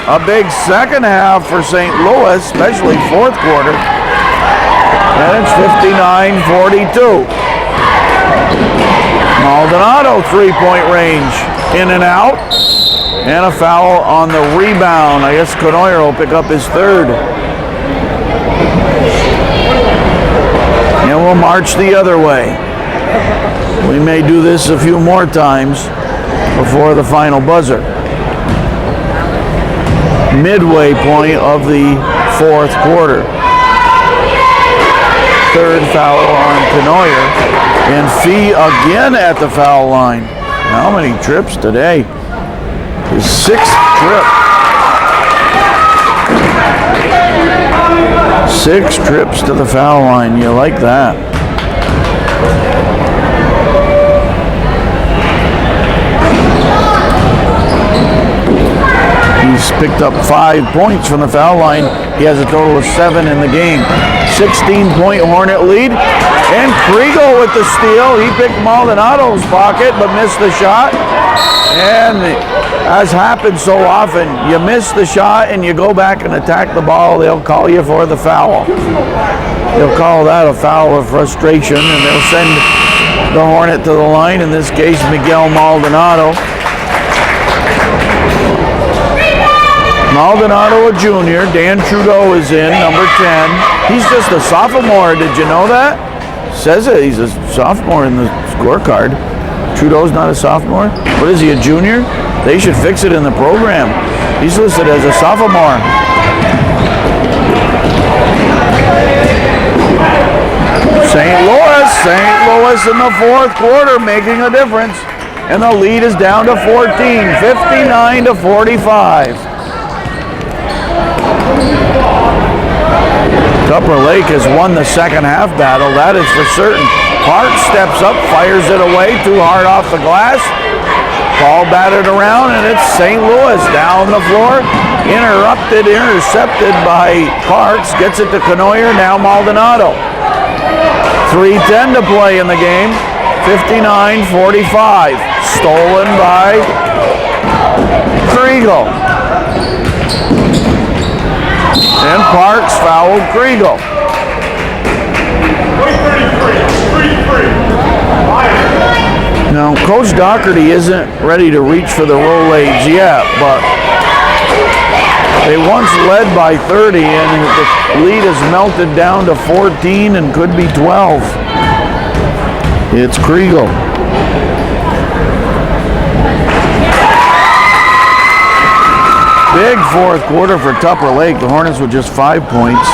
A big second half for St. Louis, especially fourth quarter. And it's 59-42. Maldonado, 3-point range. In and out. And a foul on the rebound. I guess Conoyer will pick up his 3rd. And we'll march the other way. We may do this a few more times before the final buzzer. Midway point of the fourth quarter. 3rd foul on Conoyer. And Fee again at the foul line. How many trips today? His 6th trip. 6 trips to the foul line. You like that? picked up 5 points from the foul line. He has a total of 7 in the game. 16-point Hornet lead. And Kriegel with the steal. He picked Maldonado's pocket but missed the shot. And as happens so often, you miss the shot and you go back and attack the ball, they'll call you for the foul. They'll call that a foul of frustration, and they'll send the Hornet to the line, in this case Miguel Maldonado. Maldonado, a junior. Dan Trudeau is in, number 10. He's just a sophomore. Did you know that? Says it. He's a sophomore in the scorecard. Trudeau's not a sophomore. What is he, a junior? They should fix it in the program. He's listed as a sophomore. St. Louis in the fourth quarter making a difference. And the lead is down to 14, 59 to 45. Tupper Lake has won the second half battle, that is for certain. Park steps up, fires it away, too hard off the glass. Ball batted around, and it's St. Louis down the floor. Intercepted by Parks, gets it to Conoyer, now Maldonado. 3:10 to play in the game, 59-45. Stolen by Kriegel. And Parks fouled Kriegel. Now, Coach Doherty isn't ready to reach for the Rolaids yet, but they once led by 30, and the lead has melted down to 14 and could be 12. It's Kriegel. Big fourth quarter for Tupper Lake. The Hornets with just 5 points.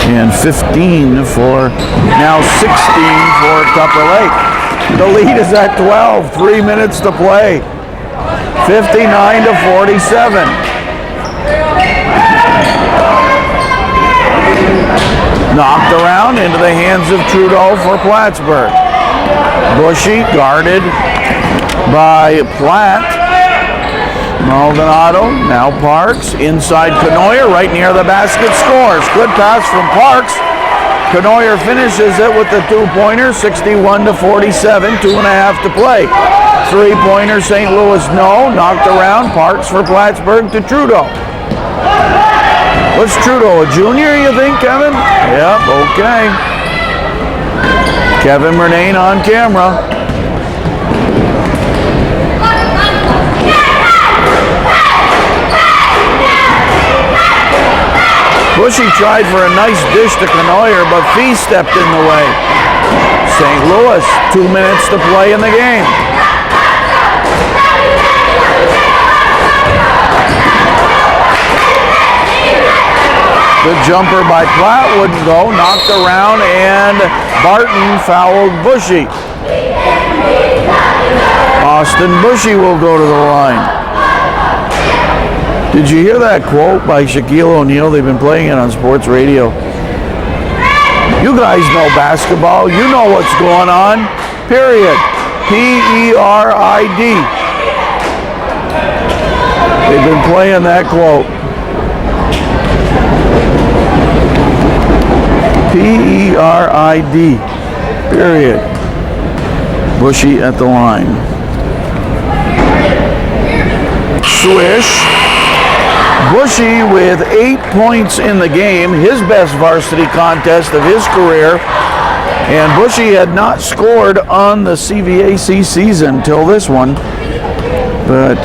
And 15 for, now 16 for Tupper Lake. The lead is at 12, 3 minutes to play. 59 to 47. Knocked around into the hands of Trudeau for Plattsburgh. Bushy guarded by Platt. Maldonado, now Parks, inside Conoyer, right near the basket, scores. Good pass from Parks. Conoyer finishes it with the two-pointer, 61 to 47, 2.5 to play. Three-pointer, St. Louis, no, knocked around, Parks for Plattsburgh to Trudeau. What's Trudeau, a junior, you think, Kevin? Yep, okay. Kevin Murnane on camera. Bushy tried for a nice dish to Conoyer, but Fee stepped in the way. St. Louis, 2 minutes to play in the game. The jumper by Platt wouldn't go, knocked around, and Barton fouled Bushy. Austin Bushy will go to the line. Did you hear that quote by Shaquille O'Neal? They've been playing it on sports radio. You guys know basketball. You know what's going on. Period. P-E-R-I-D. They've been playing that quote. P-E-R-I-D. Period. Bushy at the line. Swish. Bushy with 8 points in the game, his best varsity contest of his career. And Bushy had not scored on the CVAC season till this one. But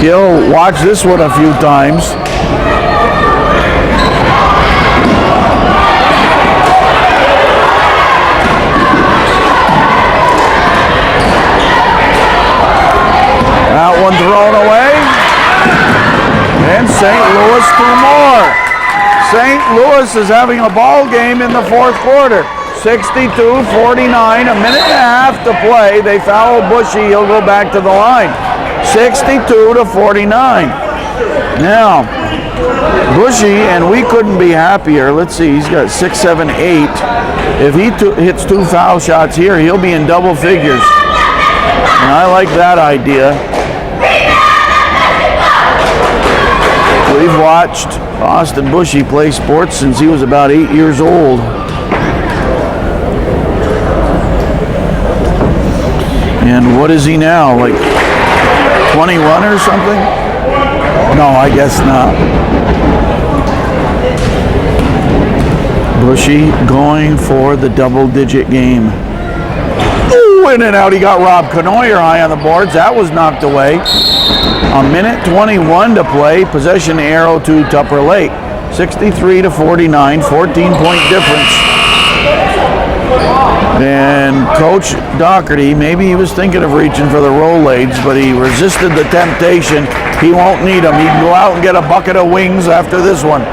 he'll watch this one a few times. That one thrown away. And St. Louis 2 more. St. Louis is having a ball game in the fourth quarter. 62-49, a minute and a half to play. They foul Bushy, he'll go back to the line. 62-49. Now, Bushy, and we couldn't be happier. Let's see, he's got 6, 7, 8. If he hits 2 foul shots here, he'll be in double figures. And I like that idea. We've watched Austin Bushy play sports since he was about 8 years old. And what is he now, like 21 or something? No, I guess not. Bushy going for the double-digit game. Ooh, in and out, he got Rob Canoyer high on the boards. That was knocked away. A minute 21 to play. Possession arrow to Tupper Lake. 63 to 49, 14-point difference. And Coach Doherty, maybe he was thinking of reaching for the Rolaids, but he resisted the temptation. He won't need them. He can go out and get a bucket of wings after this one.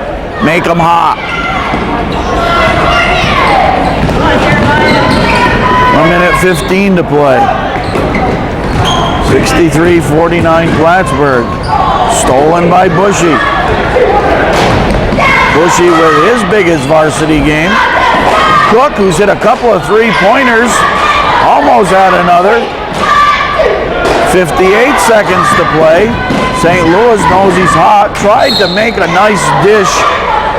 Make them hot. 1 minute 15 to play. 63-49 Plattsburgh. Stolen by Bushy. Bushy with his biggest varsity game. Cook, who's hit a couple of three-pointers, almost had another. 58 seconds to play. St. Louis knows he's hot. Tried to make a nice dish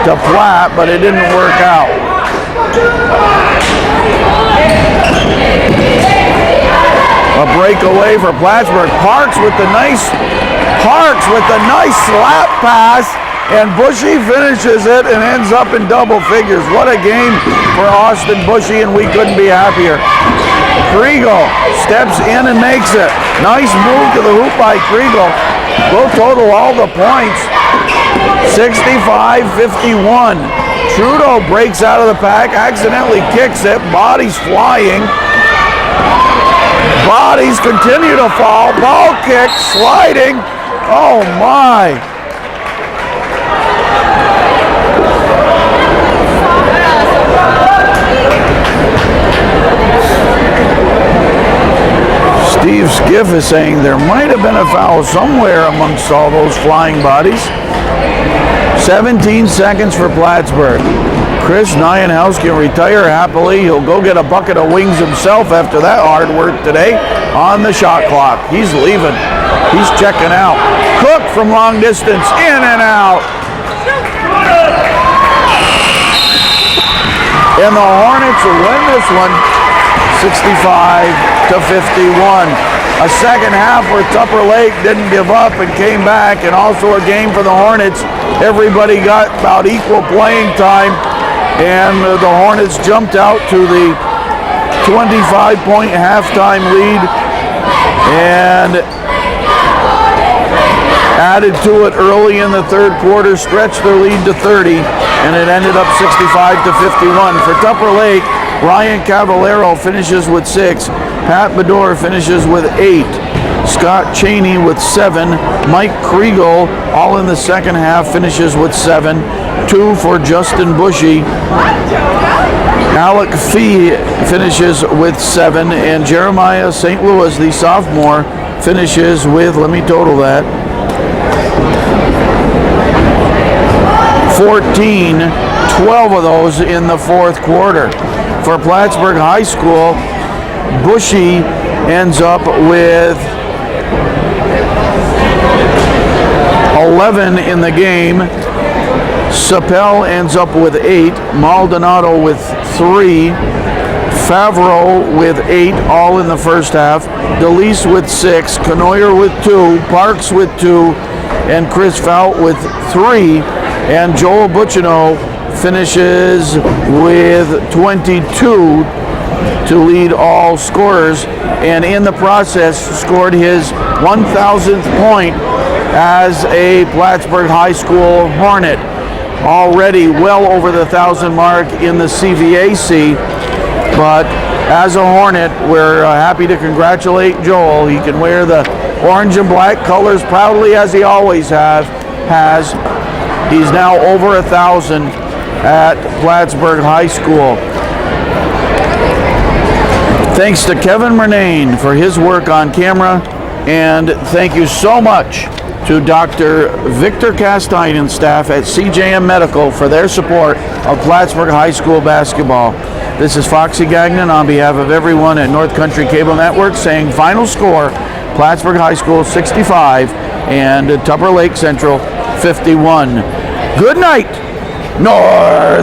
to Platt, but it didn't work out. A breakaway for Plattsburgh. Parks with the nice slap pass. And Bushy finishes it and ends up in double figures. What a game for Austin Bushy, and we couldn't be happier. Kriegel steps in and makes it. Nice move to the hoop by Kriegel. We'll total all the points. 65-51. Trudeau breaks out of the pack, accidentally kicks it. Bodies flying. Bodies continue to fall. Ball kick, sliding. Oh my. Steve Skiff is saying there might have been a foul somewhere amongst all those flying bodies. 17 seconds for Plattsburgh. Chris Nienhaus can retire happily. He'll go get a bucket of wings himself after that hard work today on the shot clock. He's leaving. He's checking out. Cook from long distance, in and out. And the Hornets will win this one. 65-51. A second half where Tupper Lake didn't give up and came back, and also a game for the Hornets. Everybody got about equal playing time, and the Hornets jumped out to the 25-point halftime lead and added to it early in the third quarter, stretched their lead to 30, and it ended up 65-51. For Tupper Lake, Ryan Cavallero finishes with 6. Pat Bedore finishes with 8. Scott Cheney with 7. Mike Kriegel, all in the second half, finishes with 7. 2 for Justin Bushy. Alec Fee finishes with 7. And Jeremiah St. Louis, the sophomore, finishes with, let me total that, 14, 12 of those in the fourth quarter. For Plattsburgh High School, Bushy ends up with 11 in the game. Sapel ends up with 8. Maldonado with 3. Favreau with 8, all in the first half. DeLeese with 6. Canoyer with 2. Parks with 2. And Chris Fout with 3. And Joel Buccino finishes with 22 to lead all scorers, and in the process scored his 1,000th point as a Plattsburgh High School Hornet. Already well over the 1,000 mark in the CVAC, but as a Hornet, we're happy to congratulate Joel. He can wear the orange and black colors proudly as he always has. He's now over 1,000 at Plattsburgh High School. Thanks to Kevin Murnane for his work on camera, and thank you so much to Dr. Victor Castine and staff at CJM Medical for their support of Plattsburgh High School basketball. This is Foxy Gagnon on behalf of everyone at North Country Cable Network saying final score, Plattsburgh High School 65 and Tupper Lake Central 51. Good night, North.